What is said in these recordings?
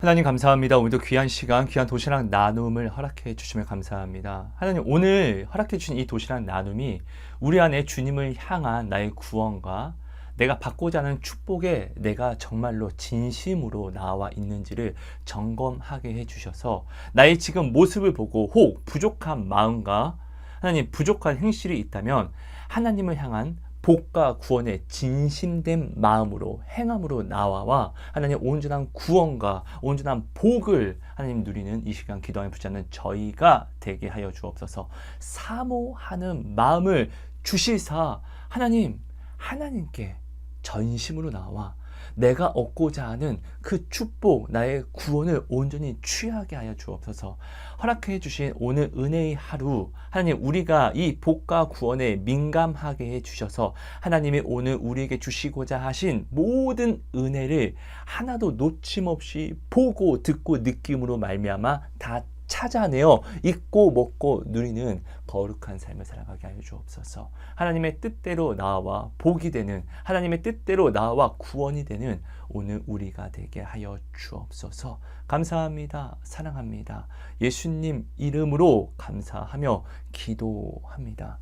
하나님 감사합니다. 오늘도 귀한 시간, 귀한 도시락 나눔을 허락해 주시면 감사합니다. 하나님 오늘 허락해 주신 이 도시락 나눔이 우리 안에 주님을 향한 나의 구원과 내가 받고자 하는 축복에 내가 정말로 진심으로 나와 있는지를 점검하게 해주셔서 나의 지금 모습을 보고 혹 부족한 마음과 하나님 부족한 행실이 있다면 하나님을 향한 복과 구원의 진심된 마음으로 행함으로 나와 하나님 온전한 구원과 온전한 복을 하나님 누리는 이 시간 기도하며 붙잡는 저희가 되게 하여 주옵소서. 사모하는 마음을 주시사 하나님께 전심으로 나와 내가 얻고자 하는 그 축복, 나의 구원을 온전히 취하게 하여 주옵소서. 허락해 주신 오늘 은혜의 하루, 하나님 우리가 이 복과 구원에 민감하게 해 주셔서 하나님이 오늘 우리에게 주시고자 하신 모든 은혜를 하나도 놓침없이 보고 듣고 느낌으로 말미암아 다 찾아내어 잊고 먹고 누리는 거룩한 삶을 살아가게 하여 주옵소서. 하나님의 뜻대로 나와 복이 되는, 하나님의 뜻대로 나와 구원이 되는 오늘 우리가 되게 하여 주옵소서. 감사합니다. 사랑합니다. 예수님 이름으로 감사하며 기도합니다.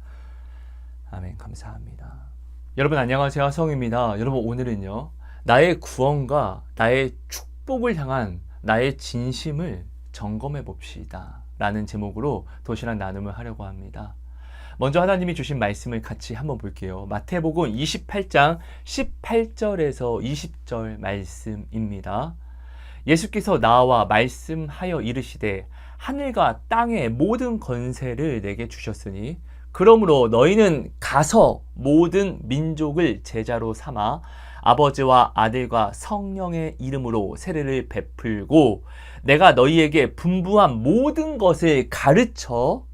아멘. 감사합니다. 여러분 안녕하세요. 성입니다. 여러분 오늘은요, 나의 구원과 나의 축복을 향한 나의 진심을 점검해 봅시다 라는 제목으로 도시락 나눔을 하려고 합니다. 먼저 하나님이 주신 말씀을 같이 한번 볼게요. 마태복음 28장 18절에서 20절 말씀입니다. 예수께서 나와 말씀하여 이르시되 하늘과 땅의 모든 권세를 내게 주셨으니 그러므로 너희는 가서 모든 민족을 제자로 삼아 아버지와 아들과 성령의 이름으로 세례를 베풀고 내가 너희에게 분부한 모든 것을 가르쳐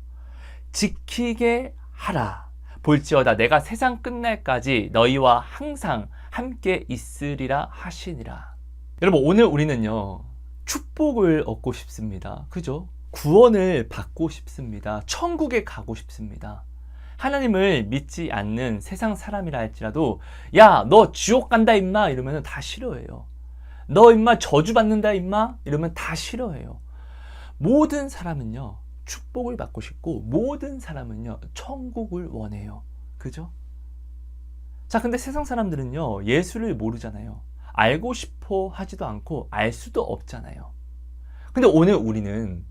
지키게 하라. 볼지어다 내가 세상 끝날까지 너희와 항상 함께 있으리라 하시니라. 여러분 오늘 우리는요, 축복을 얻고 싶습니다. 그죠? 구원을 받고 싶습니다. 천국에 가고 싶습니다. 하나님을 믿지 않는 세상 사람이라 할지라도 야, 너 지옥 간다 임마 이러면 다 싫어해요. 너 임마 저주받는다 임마 이러면 다 싫어해요. 모든 사람은요, 축복을 받고 싶고 모든 사람은요, 천국을 원해요. 그죠? 자, 근데 세상 사람들은요, 예수를 모르잖아요. 알고 싶어 하지도 않고 알 수도 없잖아요. 근데 오늘 우리는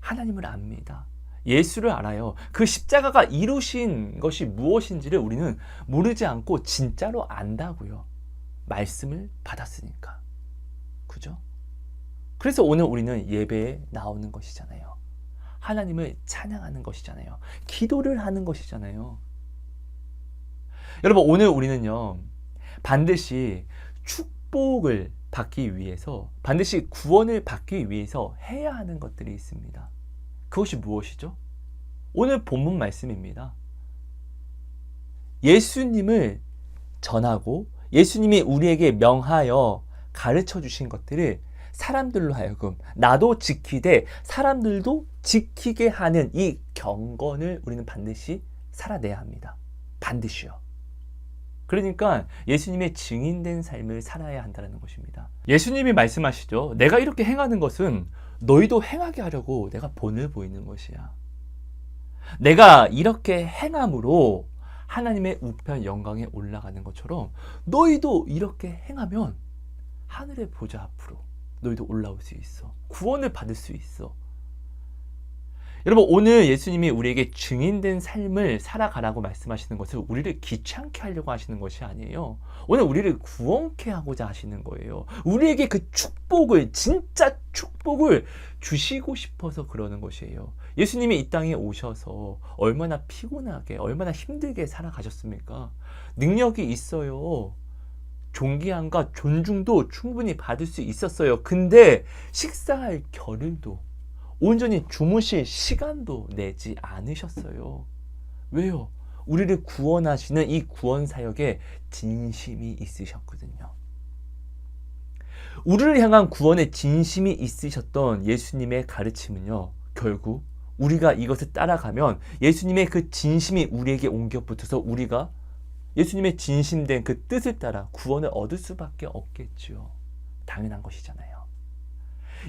하나님을 압니다. 예수를 알아요. 그 십자가가 이루신 것이 무엇인지를 우리는 모르지 않고 진짜로 안다고요. 말씀을 받았으니까. 그죠? 그래서 오늘 우리는 예배에 나오는 것이잖아요. 하나님을 찬양하는 것이잖아요. 기도를 하는 것이잖아요. 여러분 오늘 우리는요, 반드시 축복을 받기 위해서, 반드시 구원을 받기 위해서 해야 하는 것들이 있습니다. 그것이 무엇이죠? 오늘 본문 말씀입니다. 예수님을 전하고 예수님이 우리에게 명하여 가르쳐 주신 것들을 사람들로 하여금 나도 지키되 사람들도 지키게 하는 이 경건을 우리는 반드시 살아내야 합니다. 반드시요. 그러니까 예수님의 증인된 삶을 살아야 한다는 것입니다. 예수님이 말씀하시죠. 내가 이렇게 행하는 것은 너희도 행하게 하려고 내가 본을 보이는 것이야. 내가 이렇게 행함으로 하나님의 우편 영광에 올라가는 것처럼 너희도 이렇게 행하면 하늘의 보좌 앞으로 너희도 올라올 수 있어. 구원을 받을 수 있어. 여러분 오늘 예수님이 우리에게 증인된 삶을 살아가라고 말씀하시는 것은 우리를 귀찮게 하려고 하시는 것이 아니에요. 오늘 우리를 구원케 하고자 하시는 거예요. 우리에게 그 축복을, 진짜 축복을 주시고 싶어서 그러는 것이에요. 예수님이 이 땅에 오셔서 얼마나 피곤하게, 얼마나 힘들게 살아가셨습니까? 능력이 있어요. 존귀함과 존중도 충분히 받을 수 있었어요. 근데 식사할 겨를도, 온전히 주무실 시간도 내지 않으셨어요. 왜요? 우리를 구원하시는 이 구원 사역에 진심이 있으셨거든요. 우리를 향한 구원에 진심이 있으셨던 예수님의 가르침은요, 결국 우리가 이것을 따라가면 예수님의 그 진심이 우리에게 옮겨 붙어서 우리가 예수님의 진심된 그 뜻을 따라 구원을 얻을 수밖에 없겠죠. 당연한 것이잖아요.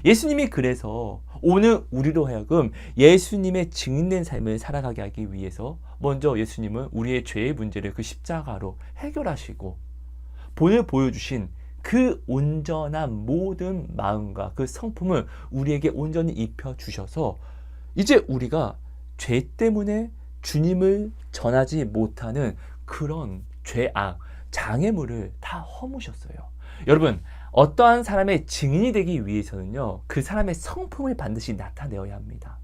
예수님이 그래서 오늘 우리로 하여금 예수님의 증인된 삶을 살아가게 하기 위해서 먼저 예수님은 우리의 죄의 문제를 그 십자가로 해결하시고 본을 보여주신 그 온전한 모든 마음과 그 성품을 우리에게 온전히 입혀주셔서 이제 우리가 죄 때문에 주님을 전하지 못하는 그런 죄악, 장애물을 다 허무셨어요. 여러분, 어떠한 사람의 증인이 되기 위해서는요, 그 사람의 성품을 반드시 나타내어야 합니다.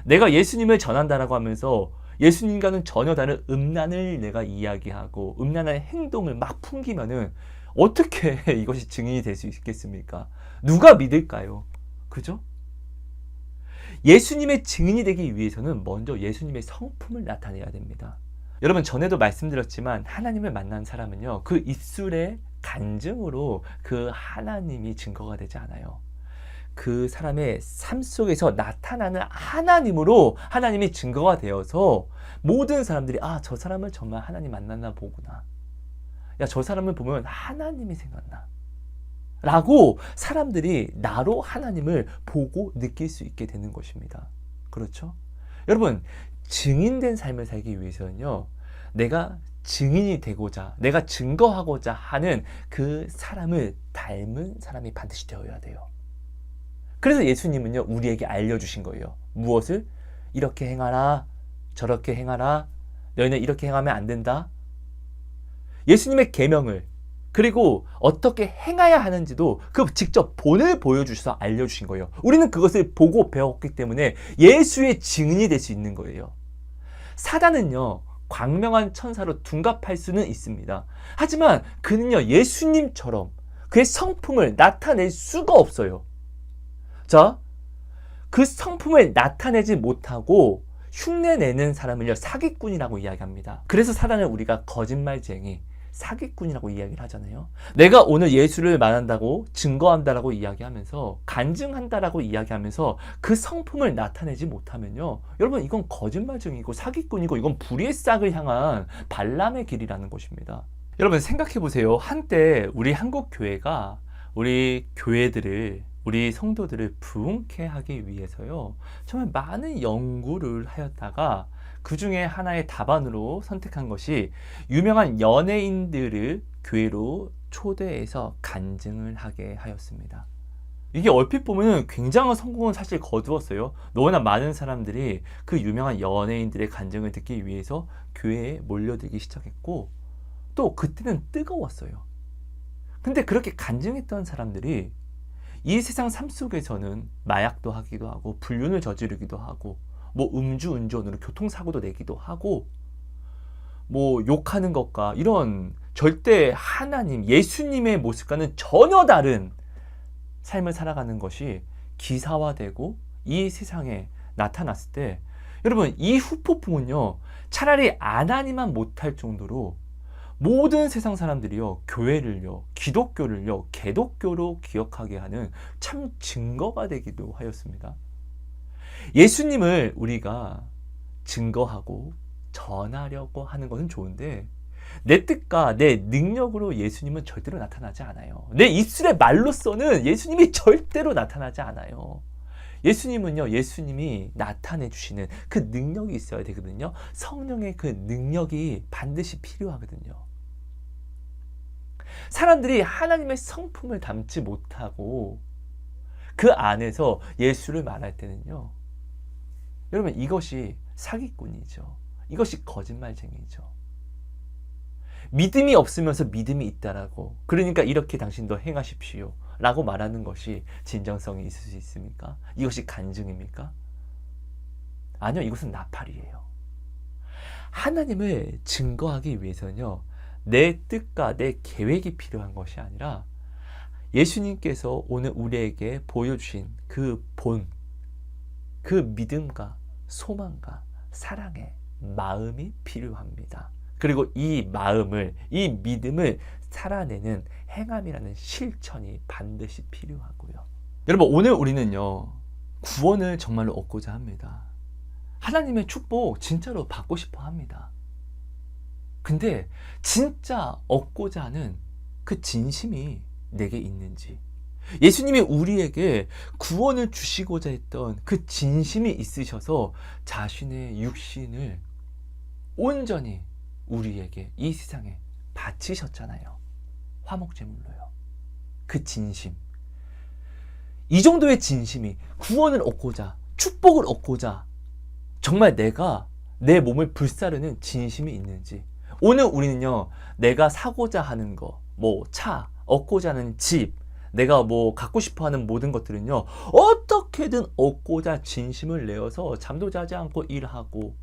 내가 예수님을 전한다라고 하면서 예수님과는 전혀 다른 음란을 내가 이야기하고 음란한 행동을 막 풍기면은 어떻게 이것이 증인이 될 수 있겠습니까? 누가 믿을까요? 그죠? 예수님의 증인이 되기 위해서는 먼저 예수님의 성품을 나타내야 됩니다. 여러분, 전에도 말씀드렸지만 하나님을 만난 사람은요, 그 입술의 간증으로 그 하나님이 증거가 되지 않아요. 그 사람의 삶 속에서 나타나는 하나님으로 하나님이 증거가 되어서 모든 사람들이 저 사람을 정말 하나님 만났나 보구나. 야, 저 사람을 보면 하나님이 생각나. 라고 사람들이 나로 하나님을 보고 느낄 수 있게 되는 것입니다. 그렇죠? 여러분, 증인된 삶을 살기 위해서는요, 내가 증인이 되고자, 내가 증거하고자 하는 그 사람을 닮은 사람이 반드시 되어야 돼요. 그래서 예수님은요, 우리에게 알려주신 거예요. 무엇을? 이렇게 행하라, 저렇게 행하라, 너희는 이렇게 행하면 안 된다. 예수님의 계명을, 그리고 어떻게 행해야 하는지도 그 직접 본을 보여주셔서 알려주신 거예요. 우리는 그것을 보고 배웠기 때문에 예수의 증인이 될 수 있는 거예요. 사단은요, 광명한 천사로 둔갑할 수는 있습니다. 하지만 그는요, 예수님처럼 그의 성품을 나타낼 수가 없어요. 자, 그 성품을 나타내지 못하고 흉내내는 사람을요, 사기꾼이라고 이야기합니다. 그래서 사단을 우리가 거짓말쟁이, 사기꾼이라고 이야기를 하잖아요. 내가 오늘 예수를 말한다고, 증거한다라고 이야기하면서, 간증한다라고 이야기하면서 그 성품을 나타내지 못하면요, 여러분, 이건 거짓말쟁이고 사기꾼이고 이건 불의의 싹을 향한 발람의 길이라는 것입니다. 여러분, 생각해 보세요. 한때 우리 한국 교회가 우리 교회들을, 우리 성도들을 부흥케 하기 위해서요, 정말 많은 연구를 하였다가 그 중에 하나의 답안으로 선택한 것이 유명한 연예인들을 교회로 초대해서 간증을 하게 하였습니다. 이게 얼핏 보면 굉장한 성공은 사실 거두었어요. 너무나 많은 사람들이 그 유명한 연예인들의 간증을 듣기 위해서 교회에 몰려들기 시작했고, 또 그때는 뜨거웠어요. 근데 그렇게 간증했던 사람들이 이 세상 삶 속에서는 마약도 하기도 하고 불륜을 저지르기도 하고 뭐 음주운전으로 교통사고도 내기도 하고 뭐 욕하는 것과 이런 절대 하나님, 예수님의 모습과는 전혀 다른 삶을 살아가는 것이 기사화되고 이 세상에 나타났을 때, 여러분, 이 후폭풍은요, 차라리 안 하니만 못할 정도로 모든 세상 사람들이요, 교회를요, 기독교를요, 개독교로 기억하게 하는 참 증거가 되기도 하였습니다. 예수님을 우리가 증거하고 전하려고 하는 것은 좋은데, 내 뜻과 내 능력으로 예수님은 절대로 나타나지 않아요. 내 입술의 말로서는 예수님이 절대로 나타나지 않아요. 예수님은요, 예수님이 나타내 주시는 그 능력이 있어야 되거든요. 성령의 그 능력이 반드시 필요하거든요. 사람들이 하나님의 성품을 담지 못하고 그 안에서 예수를 말할 때는요, 여러분, 이것이 사기꾼이죠. 이것이 거짓말쟁이죠. 믿음이 없으면서 믿음이 있다라고, 그러니까 이렇게 당신도 행하십시오 라고 말하는 것이 진정성이 있을 수 있습니까? 이것이 간증입니까? 아니요, 이것은 나팔이에요. 하나님을 증거하기 위해서는요, 내 뜻과 내 계획이 필요한 것이 아니라 예수님께서 오늘 우리에게 보여주신 그 본, 그 믿음과 소망과 사랑의 마음이 필요합니다. 그리고 이 마음을, 이 믿음을 살아내는 행함이라는 실천이 반드시 필요하고요. 여러분, 오늘 우리는요, 구원을 정말로 얻고자 합니다. 하나님의 축복 진짜로 받고 싶어 합니다. 근데 진짜 얻고자 하는 그 진심이 내게 있는지, 예수님이 우리에게 구원을 주시고자 했던 그 진심이 있으셔서 자신의 육신을 온전히 우리에게 이 세상에 바치셨잖아요. 화목제물로요. 그 진심. 이 정도의 진심이 구원을 얻고자, 축복을 얻고자 정말 내가 내 몸을 불사르는 진심이 있는지. 오늘 우리는요, 내가 사고자 하는 거, 차, 얻고자 하는 집, 내가 갖고 싶어 하는 모든 것들은요, 어떻게든 얻고자 진심을 내어서 잠도 자지 않고 일하고,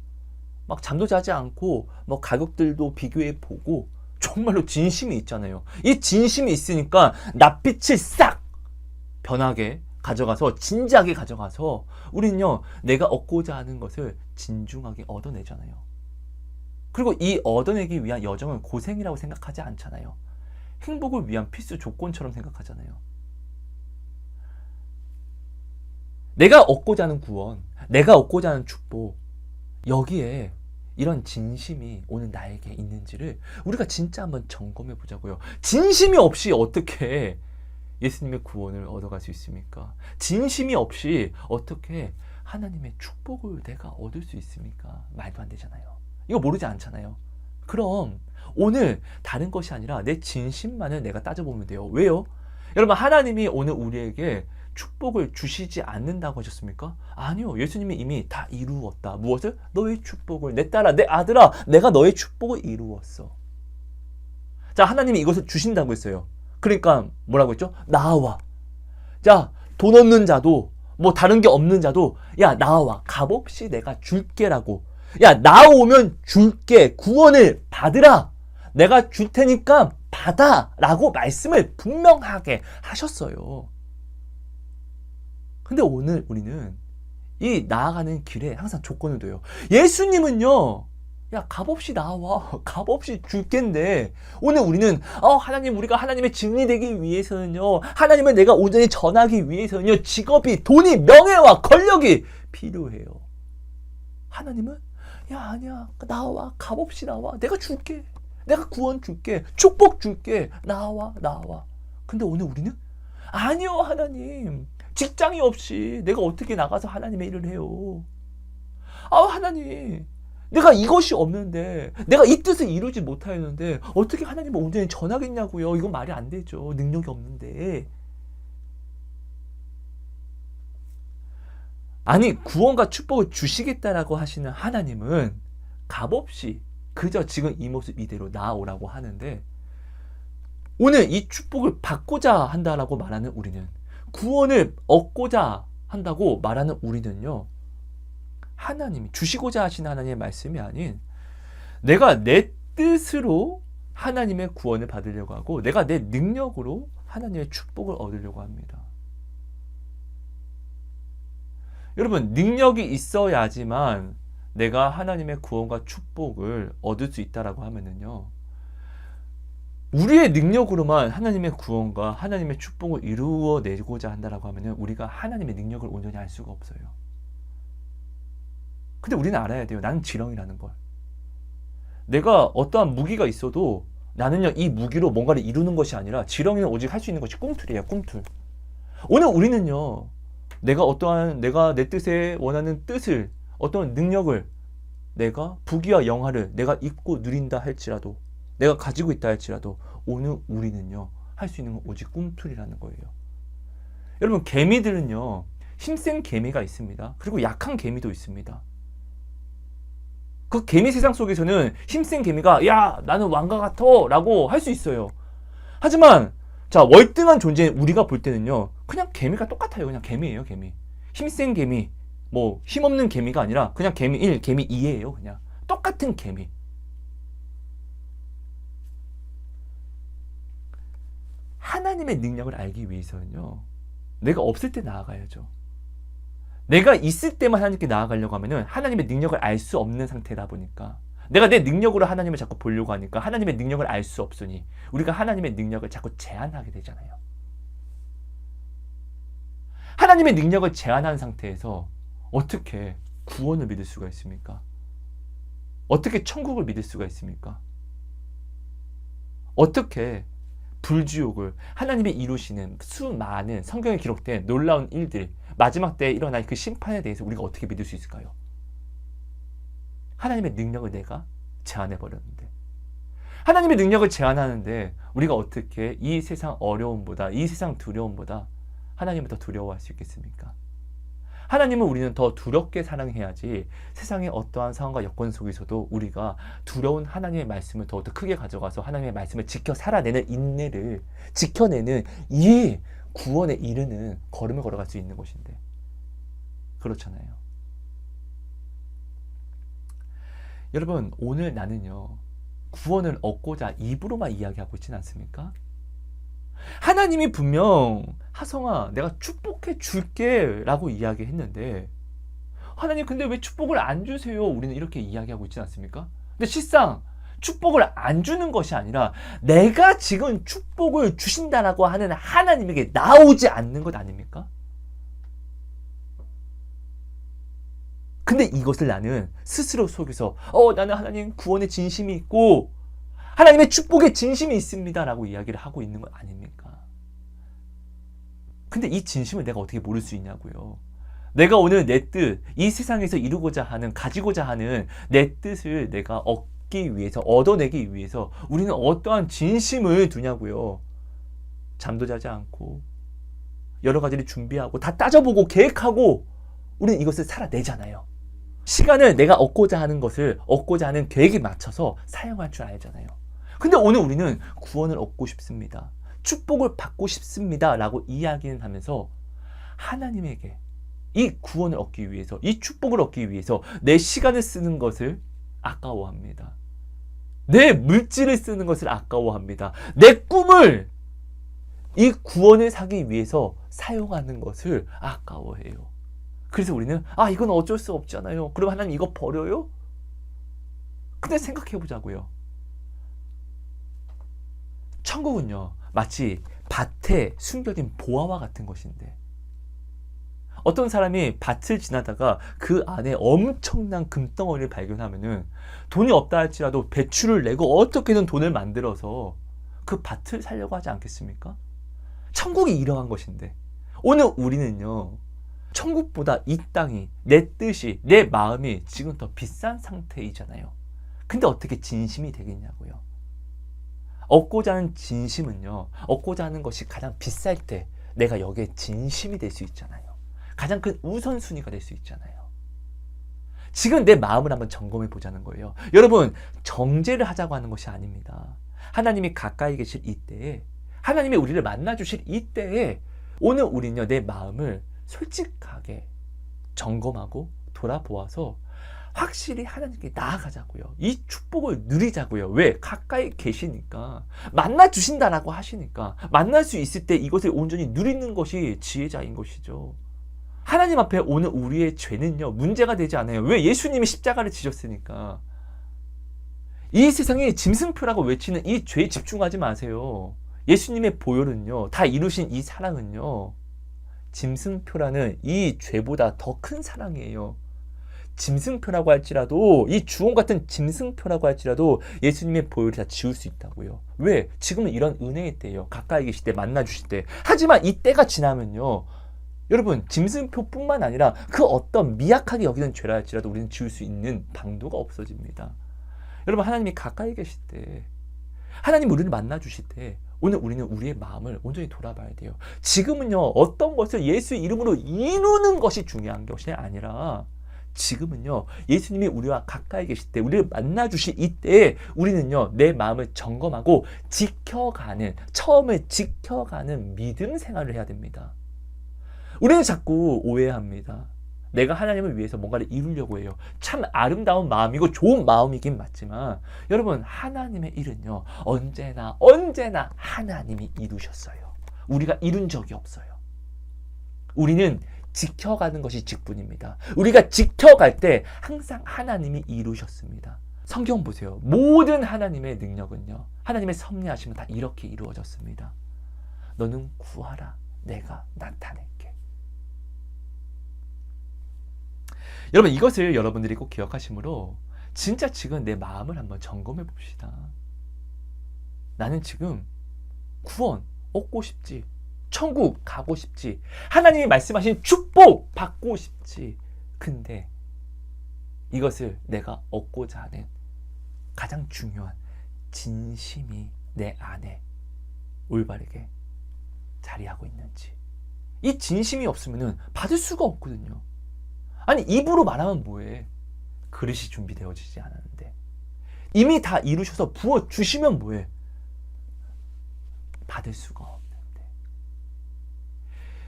잠도 자지 않고, 가격들도 비교해 보고, 정말로 진심이 있잖아요. 이 진심이 있으니까 낯빛을 싹 변하게 가져가서, 진지하게 가져가서, 우리는요, 내가 얻고자 하는 것을 진중하게 얻어내잖아요. 그리고 이 얻어내기 위한 여정은 고생이라고 생각하지 않잖아요. 행복을 위한 필수 조건처럼 생각하잖아요. 내가 얻고자 하는 구원, 내가 얻고자 하는 축복, 여기에 이런 진심이 오늘 나에게 있는지를 우리가 진짜 한번 점검해 보자고요. 진심이 없이 어떻게 예수님의 구원을 얻어갈 수 있습니까? 진심이 없이 어떻게 하나님의 축복을 내가 얻을 수 있습니까? 말도 안 되잖아요. 이거 모르지 않잖아요. 그럼 오늘 다른 것이 아니라 내 진심만을 내가 따져보면 돼요. 왜요? 여러분, 하나님이 오늘 우리에게 축복을 주시지 않는다고 하셨습니까? 아니요. 예수님이 이미 다 이루었다. 무엇을? 너의 축복을. 내 딸아, 내 아들아, 내가 너의 축복을 이루었어. 자, 하나님이 이것을 주신다고 했어요. 그러니까 뭐라고 했죠? 나와. 자, 돈 없는 자도, 다른 게 없는 자도, 야, 나와. 값없이 내가 줄게라고. 야, 나오면 줄게. 구원을 받으라. 내가 줄 테니까 받아. 라고 말씀을 분명하게 하셨어요. 근데 오늘 우리는 이 나아가는 길에 항상 조건을 둬요. 예수님은요, 야, 값없이 나와. 값없이 줄겐데, 오늘 우리는, 하나님, 우리가 하나님의 증인이 되기 위해서는요, 하나님을 내가 온전히 전하기 위해서는요, 직업이, 돈이, 명예와 권력이 필요해요. 하나님은, 야, 아니야. 나와. 값없이 나와. 내가 줄게. 내가 구원 줄게. 축복 줄게. 나와. 근데 오늘 우리는, 아니요, 하나님. 직장이 없이 내가 어떻게 나가서 하나님의 일을 해요? 하나님, 내가 이것이 없는데, 내가 이 뜻을 이루지 못하였는데 어떻게 하나님을 온전히 전하겠냐고요? 이건 말이 안 되죠. 능력이 없는데. 아니, 구원과 축복을 주시겠다라고 하시는 하나님은 값없이 그저 지금 이 모습 이대로 나아오라고 하는데, 오늘 이 축복을 받고자 한다라고 말하는 우리는, 구원을 얻고자 한다고 말하는 우리는요, 하나님이 주시고자 하시는 하나님의 말씀이 아닌, 내가 내 뜻으로 하나님의 구원을 받으려고 하고, 내가 내 능력으로 하나님의 축복을 얻으려고 합니다. 여러분, 능력이 있어야지만 내가 하나님의 구원과 축복을 얻을 수 있다라고 하면은요, 우리의 능력으로만 하나님의 구원과 하나님의 축복을 이루어내고자 한다라고 하면은 우리가 하나님의 능력을 온전히 알 수가 없어요. 근데 우리는 알아야 돼요. 나는 지렁이라는 걸. 내가 어떠한 무기가 있어도 나는요, 이 무기로 뭔가를 이루는 것이 아니라, 지렁이는 오직 할 수 있는 것이 꿈틀이에요. 꿈틀. 오늘 우리는요, 내가 내 뜻에 원하는 뜻을, 어떤 능력을, 내가 부귀와 영화를 내가 입고 누린다 할지라도, 내가 가지고 있다 할지라도, 오늘 우리는요, 할 수 있는 건 오직 꿈틀이라는 거예요. 여러분, 개미들은요, 힘센 개미가 있습니다. 그리고 약한 개미도 있습니다. 그 개미 세상 속에서는 힘센 개미가, 야, 나는 왕과 같아 라고 할 수 있어요. 하지만 자, 월등한 존재인 우리가 볼 때는요, 그냥 개미가 똑같아요. 그냥 개미예요. 개미. 힘센 개미, 힘없는 개미가 아니라 그냥 개미 1, 개미 2예요. 그냥 똑같은 개미. 하나님의 능력을 알기 위해서는요, 내가 없을 때 나아가야죠. 내가 있을 때만 하나님께 나아가려고 하면은 하나님의 능력을 알 수 없는 상태다 보니까, 내가 내 능력으로 하나님을 자꾸 보려고 하니까 하나님의 능력을 알 수 없으니 우리가 하나님의 능력을 자꾸 제한하게 되잖아요. 하나님의 능력을 제한한 상태에서 어떻게 구원을 믿을 수가 있습니까? 어떻게 천국을 믿을 수가 있습니까? 어떻게 불지옥을 하나님이 이루시는 수많은 성경에 기록된 놀라운 일들, 마지막 때에 일어날 그 심판에 대해서 우리가 어떻게 믿을 수 있을까요? 하나님의 능력을 내가 제한해 버렸는데, 하나님의 능력을 제한하는데 우리가 어떻게 이 세상 어려움보다, 이 세상 두려움보다 하나님을 더 두려워할 수 있겠습니까? 하나님은 우리는 더 두렵게 사랑해야지 세상의 어떠한 상황과 여건 속에서도 우리가 두려운 하나님의 말씀을 더욱더 크게 가져가서 하나님의 말씀을 지켜 살아내는 인내를 지켜내는 이 구원에 이르는 걸음을 걸어갈 수 있는 것인데, 그렇잖아요. 여러분, 오늘 나는요, 구원을 얻고자 입으로만 이야기하고 있지는 않습니까? 하나님이 분명 하성아 내가 축복해 줄게 라고 이야기했는데, 하나님 근데 왜 축복을 안 주세요? 우리는 이렇게 이야기하고 있지 않습니까? 근데 실상 축복을 안 주는 것이 아니라 내가 지금 축복을 주신다라고 하는 하나님에게 나오지 않는 것 아닙니까? 근데 이것을 나는 스스로 속여서 나는 하나님 구원의 진심이 있고 하나님의 축복의 진심이 있습니다 라고 이야기를 하고 있는 것 아닙니까? 근데 이 진심을 내가 어떻게 모를 수 있냐고요. 내가 오늘 내 뜻, 이 세상에서 이루고자 하는, 가지고자 하는 내 뜻을 내가 얻기 위해서, 얻어내기 위해서 우리는 어떠한 진심을 두냐고요. 잠도 자지 않고 여러 가지를 준비하고 다 따져보고 계획하고 우리는 이것을 살아내잖아요. 시간을 내가 얻고자 하는 것을, 얻고자 하는 계획에 맞춰서 사용할 줄 알잖아요. 근데 오늘 우리는 구원을 얻고 싶습니다, 축복을 받고 싶습니다 라고 이야기는 하면서 하나님에게 이 구원을 얻기 위해서, 이 축복을 얻기 위해서 내 시간을 쓰는 것을 아까워합니다. 내 물질을 쓰는 것을 아까워합니다. 내 꿈을 이 구원을 사기 위해서 사용하는 것을 아까워해요. 그래서 우리는 이건 어쩔 수 없잖아요. 그럼 하나님 이거 버려요? 근데 생각해 보자고요. 천국은요, 마치 밭에 숨겨진 보화와 같은 것인데, 어떤 사람이 밭을 지나다가 그 안에 엄청난 금덩어리를 발견하면은 돈이 없다 할지라도 배추를 내고 어떻게든 돈을 만들어서 그 밭을 살려고 하지 않겠습니까? 천국이 이러한 것인데, 오늘 우리는요, 천국보다 이 땅이, 내 뜻이, 내 마음이 지금 더 비싼 상태이잖아요. 근데 어떻게 진심이 되겠냐고요. 얻고자 하는 진심은요, 얻고자 하는 것이 가장 비쌀 때 내가 여기에 진심이 될 수 있잖아요. 가장 큰 우선순위가 될 수 있잖아요. 지금 내 마음을 한번 점검해 보자는 거예요. 여러분, 정죄를 하자고 하는 것이 아닙니다. 하나님이 가까이 계실 이때에, 하나님이 우리를 만나 주실 이때에 오늘 우리는요, 내 마음을 솔직하게 점검하고 돌아보아서 확실히 하나님께 나아가자고요. 이 축복을 누리자고요. 왜? 가까이 계시니까, 만나 주신다라고 하시니까 만날 수 있을 때 이것을 온전히 누리는 것이 지혜자인 것이죠. 하나님 앞에 오늘 우리의 죄는요, 문제가 되지 않아요. 왜? 예수님이 십자가를 지셨으니까. 이 세상에 짐승표라고 외치는 이 죄에 집중하지 마세요. 예수님의 보혈은요, 다 이루신 이 사랑은요, 짐승표라는 이 죄보다 더 큰 사랑이에요. 짐승표라고 할지라도, 이 주홍 같은 짐승표라고 할지라도 예수님의 보혈이 다 지울 수 있다고요. 왜? 지금은 이런 은혜의 때예요. 가까이 계실 때, 만나 주실 때. 하지만 이 때가 지나면요, 여러분, 짐승표뿐만 아니라 그 어떤 미약하게 여기는 죄라 할지라도 우리는 지울 수 있는 방도가 없어집니다. 여러분, 하나님이 가까이 계실 때, 하나님 우리를 만나 주실 때 오늘 우리는 우리의 마음을 온전히 돌아봐야 돼요. 지금은요, 어떤 것을 예수 이름으로 이루는 것이 중요한 것이 아니라, 지금은요, 예수님이 우리와 가까이 계실 때, 우리를 만나 주실 이때에 우리는요, 내 마음을 점검하고 지켜가는, 처음에 지켜가는 믿음 생활을 해야 됩니다. 우리는 자꾸 오해합니다. 내가 하나님을 위해서 뭔가를 이루려고 해요. 참 아름다운 마음이고 좋은 마음이긴 맞지만, 여러분, 하나님의 일은요, 언제나 하나님이 이루셨어요. 우리가 이룬 적이 없어요. 우리는 지켜가는 것이 직분입니다. 우리가 지켜갈 때 항상 하나님이 이루셨습니다. 성경 보세요. 모든 하나님의 능력은요, 하나님의 섭리하심은 다 이렇게 이루어졌습니다. 너는 구하라, 내가 나타낼게. 여러분, 이것을 여러분들이 꼭 기억하시므로 진짜 지금 내 마음을 한번 점검해 봅시다. 나는 지금 구원 얻고 싶지. 천국 가고 싶지. 하나님이 말씀하신 축복 받고 싶지. 근데 이것을 내가 얻고자 하는 가장 중요한 진심이 내 안에 올바르게 자리하고 있는지. 이 진심이 없으면 받을 수가 없거든요. 아니, 입으로 말하면 뭐해. 그릇이 준비되어지지 않았는데. 이미 다 이루셔서 부어주시면 뭐해. 받을 수가 없는데.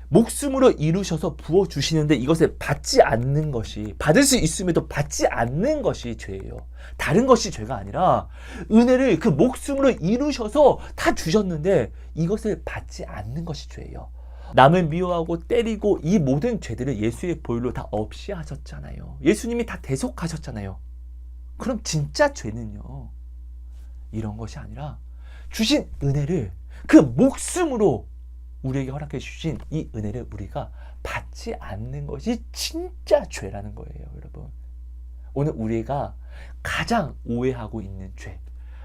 목숨으로 이루셔서 부어주시는데 이것을 받지 않는 것이, 받을 수 있음에도 받지 않는 것이 죄예요. 다른 것이 죄가 아니라 은혜를 그 목숨으로 이루셔서 다 주셨는데 이것을 받지 않는 것이 죄예요. 남을 미워하고 때리고 이 모든 죄들을 예수의 보혈로 다 없이 하셨잖아요. 예수님이 다 대속하셨잖아요. 그럼 진짜 죄는요, 이런 것이 아니라 주신 은혜를 그 목숨으로 우리에게 허락해 주신 이 은혜를 우리가 받지 않는 것이 진짜 죄라는 거예요, 여러분. 오늘 우리가 가장 오해하고 있는 죄.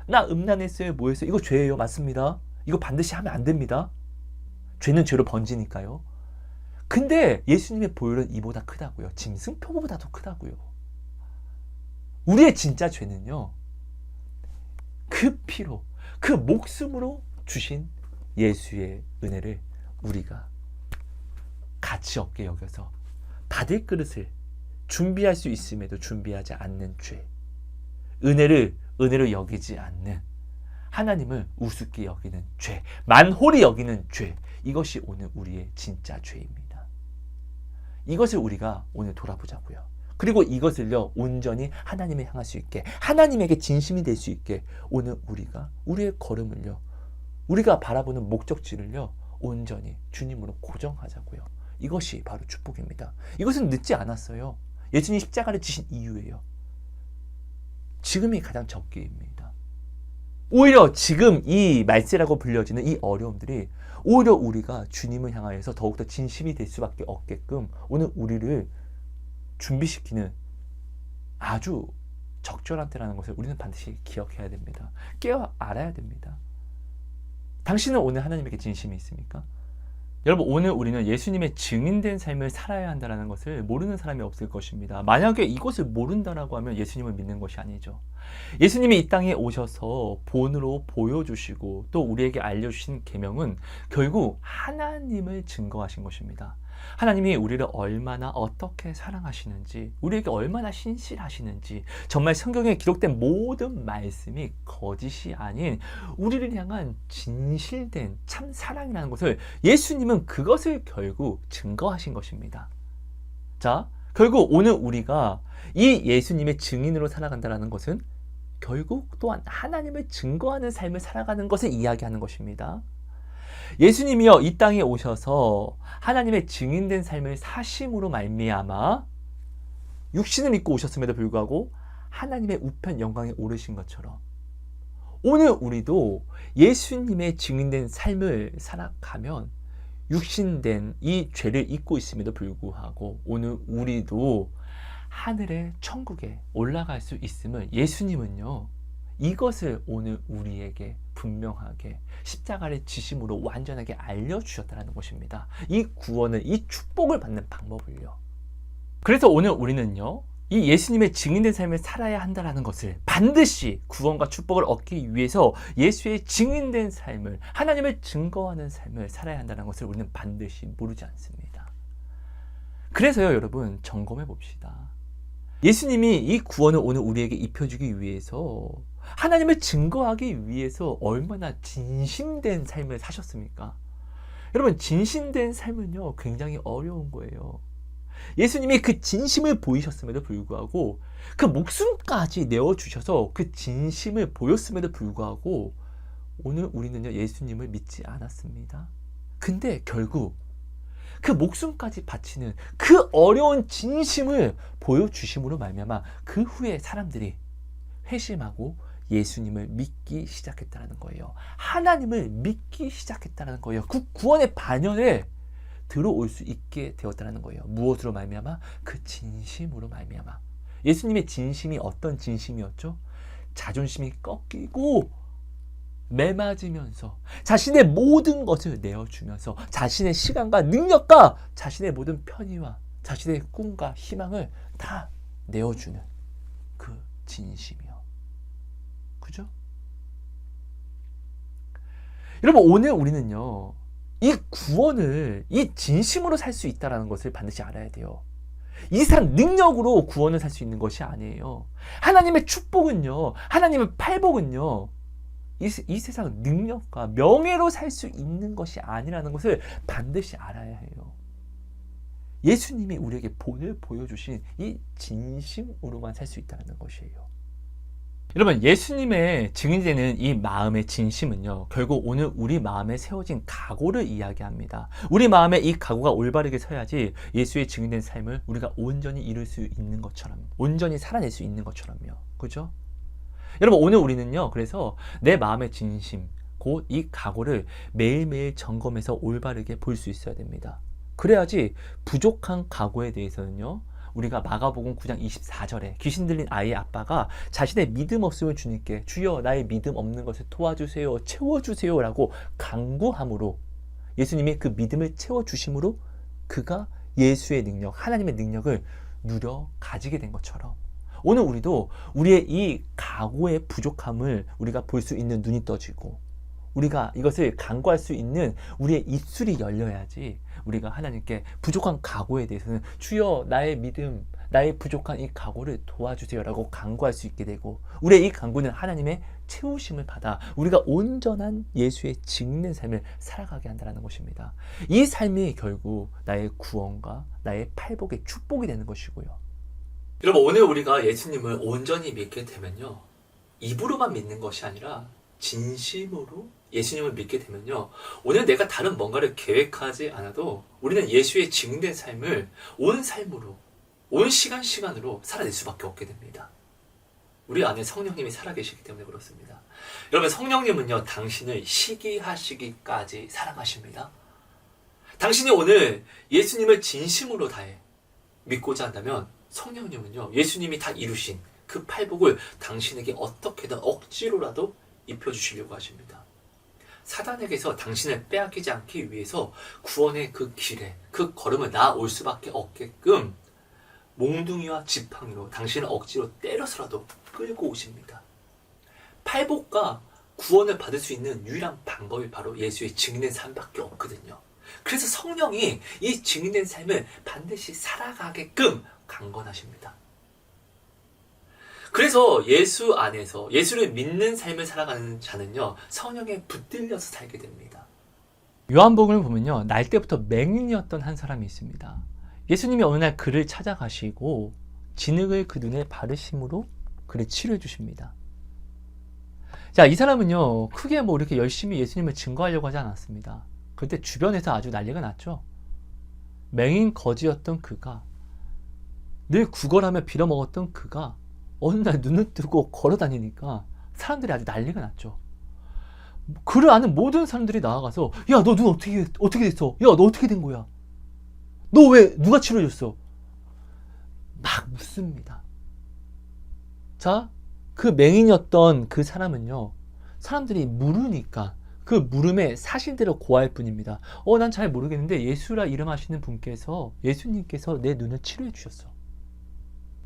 나 음란했어요, 뭐 했어요? 이거 죄예요, 맞습니다. 이거 반드시 하면 안 됩니다. 죄는 죄로 번지니까요. 근데 예수님의 보혈은 이보다 크다고요. 짐승표보다도 크다고요. 우리의 진짜 죄는요, 그 피로, 그 목숨으로 주신 예수의 은혜를 우리가 가치 없게 여겨서 받을 그릇을 준비할 수 있음에도 준비하지 않는 죄, 은혜를 은혜로 여기지 않는, 하나님을 우습게 여기는 죄, 만홀히 여기는 죄, 이것이 오늘 우리의 진짜 죄입니다. 이것을 우리가 오늘 돌아보자고요. 그리고 이것을요, 온전히 하나님을 향할 수 있게, 하나님에게 진심이 될 수 있게 오늘 우리가 우리의 걸음을요, 우리가 바라보는 목적지를요, 온전히 주님으로 고정하자고요. 이것이 바로 축복입니다. 이것은 늦지 않았어요. 예수님이 십자가를 지신 이유예요. 지금이 가장 적기입니다. 오히려 지금 이 말세라고 불려지는 이 어려움들이 오히려 우리가 주님을 향하여서 더욱더 진심이 될 수밖에 없게끔 오늘 우리를 준비시키는 아주 적절한 때라는 것을 우리는 반드시 기억해야 됩니다. 깨어 알아야 됩니다. 당신은 오늘 하나님에게 진심이 있습니까? 여러분, 오늘 우리는 예수님의 증인된 삶을 살아야 한다는 것을 모르는 사람이 없을 것입니다. 만약에 이것을 모른다라고 하면 예수님을 믿는 것이 아니죠. 예수님이 이 땅에 오셔서 본으로 보여주시고 또 우리에게 알려주신 계명은 결국 하나님을 증거하신 것입니다. 하나님이 우리를 얼마나 어떻게 사랑하시는지, 우리에게 얼마나 신실하시는지, 정말 성경에 기록된 모든 말씀이 거짓이 아닌 우리를 향한 진실된 참 사랑이라는 것을 예수님은 그것을 결국 증거하신 것입니다. 자, 결국 오늘 우리가 이 예수님의 증인으로 살아간다는 것은 결국 또한 하나님을 증거하는 삶을 살아가는 것을 이야기하는 것입니다. 예수님이요, 이 땅에 오셔서 하나님의 증인된 삶을 사심으로 말미암아 육신을 입고 오셨음에도 불구하고 하나님의 우편 영광에 오르신 것처럼 오늘 우리도 예수님의 증인된 삶을 살아가면 육신된 이 죄를 잊고 있음에도 불구하고 오늘 우리도 하늘의 천국에 올라갈 수 있음을 예수님은요, 이것을 오늘 우리에게 분명하게 십자가를 지심으로 완전하게 알려주셨다는 것입니다. 이 구원을, 이 축복을 받는 방법을요. 그래서 오늘 우리는요, 이 예수님의 증인된 삶을 살아야 한다는 것을 반드시 구원과 축복을 얻기 위해서 예수의 증인된 삶을, 하나님을 증거하는 삶을 살아야 한다는 것을 우리는 반드시 모르지 않습니다. 그래서요, 여러분, 점검해 봅시다. 예수님이 이 구원을 오늘 우리에게 입혀주기 위해서, 하나님을 증거하기 위해서 얼마나 진심된 삶을 사셨습니까? 여러분, 진심된 삶은요, 굉장히 어려운 거예요. 예수님이 그 진심을 보이셨음에도 불구하고 그 목숨까지 내어주셔서 그 진심을 보였음에도 불구하고 오늘 우리는요, 예수님을 믿지 않았습니다. 근데 결국 그 목숨까지 바치는 그 어려운 진심을 보여주심으로 말미암아 그 후에 사람들이 회심하고 예수님을 믿기 시작했다는 거예요. 하나님을 믿기 시작했다는 거예요. 그 구원의 반열에 들어올 수 있게 되었다는 거예요. 무엇으로 말미암아? 그 진심으로 말미암아. 예수님의 진심이 어떤 진심이었죠? 자존심이 꺾이고 매맞으면서 자신의 모든 것을 내어주면서 자신의 시간과 능력과 자신의 모든 편의와 자신의 꿈과 희망을 다 내어주는 그 진심이요. 그죠? 여러분, 오늘 우리는요, 이 구원을 이 진심으로 살 수 있다는 것을 반드시 알아야 돼요. 이 세상 능력으로 구원을 살 수 있는 것이 아니에요. 하나님의 축복은요, 하나님의 팔복은요, 이 세상 능력과 명예로 살 수 있는 것이 아니라는 것을 반드시 알아야 해요. 예수님이 우리에게 본을 보여주신 이 진심으로만 살 수 있다는 것이에요. 여러분, 예수님의 증인되는 이 마음의 진심은요, 결국 오늘 우리 마음에 세워진 각오를 이야기합니다. 우리 마음에 이 각오가 올바르게 서야지 예수의 증인된 삶을 우리가 온전히 이룰 수 있는 것처럼, 온전히 살아낼 수 있는 것처럼요. 그죠? 여러분, 오늘 우리는요, 그래서 내 마음의 진심, 곧 이 각오를 매일매일 점검해서 올바르게 볼 수 있어야 됩니다. 그래야지 부족한 각오에 대해서는요, 우리가 마가복음 9장 24절에 귀신 들린 아이의 아빠가 자신의 믿음 없음을 주님께 주여 나의 믿음 없는 것을 도와주세요, 채워주세요 라고 간구함으로 예수님이 그 믿음을 채워주심으로 그가 예수의 능력, 하나님의 능력을 누려 가지게 된 것처럼 오늘 우리도 우리의 이 각오의 부족함을 우리가 볼 수 있는 눈이 떠지고 우리가 이것을 간구할 수 있는 우리의 입술이 열려야지 우리가 하나님께 부족한 각오에 대해서는 주여 나의 믿음, 나의 부족한 이 각오를 도와주세요 라고 간구할 수 있게 되고 우리의 이 간구는 하나님의 채우심을 받아 우리가 온전한 예수의 증인된 삶을 살아가게 한다는 것입니다. 이 삶이 결국 나의 구원과 나의 팔복의 축복이 되는 것이고요. 여러분, 오늘 우리가 예수님을 온전히 믿게 되면요, 입으로만 믿는 것이 아니라 진심으로 예수님을 믿게 되면요, 오늘 내가 다른 뭔가를 계획하지 않아도 우리는 예수의 증인된 삶을 온 삶으로, 온 시간으로 살아낼 수밖에 없게 됩니다. 우리 안에 성령님이 살아계시기 때문에 그렇습니다. 여러분, 성령님은요, 당신을 시기하시기까지 사랑하십니다. 당신이 오늘 예수님을 진심으로 다해 믿고자 한다면 성령님은요, 예수님이 다 이루신 그 팔복을 당신에게 어떻게든 억지로라도 입혀주시려고 하십니다. 사단에게서 당신을 빼앗기지 않기 위해서 구원의 그 길에 그 걸음을 나아올 수밖에 없게끔 몽둥이와 지팡이로 당신을 억지로 때려서라도 끌고 오십니다. 팔복과 구원을 받을 수 있는 유일한 방법이 바로 예수의 증인된 삶밖에 없거든요. 그래서 성령이 이 증인된 삶을 반드시 살아가게끔 강건하십니다. 그래서 예수 안에서 예수를 믿는 삶을 살아가는 자는요, 성령에 붙들려서 살게 됩니다. 요한복음을 보면요, 날 때부터 맹인이었던 한 사람이 있습니다. 예수님이 어느 날 그를 찾아가시고 진흙을 그 눈에 바르심으로 그를 치료해 주십니다. 자, 이 사람은요, 크게 뭐 이렇게 열심히 예수님을 증거하려고 하지 않았습니다. 그때 주변에서 아주 난리가 났죠. 맹인 거지였던 그가, 늘 구걸하며 빌어먹었던 그가 어느 날 눈을 뜨고 걸어다니니까 사람들이 아주 난리가 났죠. 그를 아는 모든 사람들이 나아가서 야, 너 눈 어떻게 됐어? 야, 너 어떻게 된 거야? 너 왜 누가 치료해줬어? 막 묻습니다. 자, 그 맹인이었던 그 사람은요, 사람들이 물으니까 그 물음에 사실대로 고할 뿐입니다. 난 잘 모르겠는데 예수라 이름하시는 분께서, 예수님께서 내 눈을 치료해 주셨어.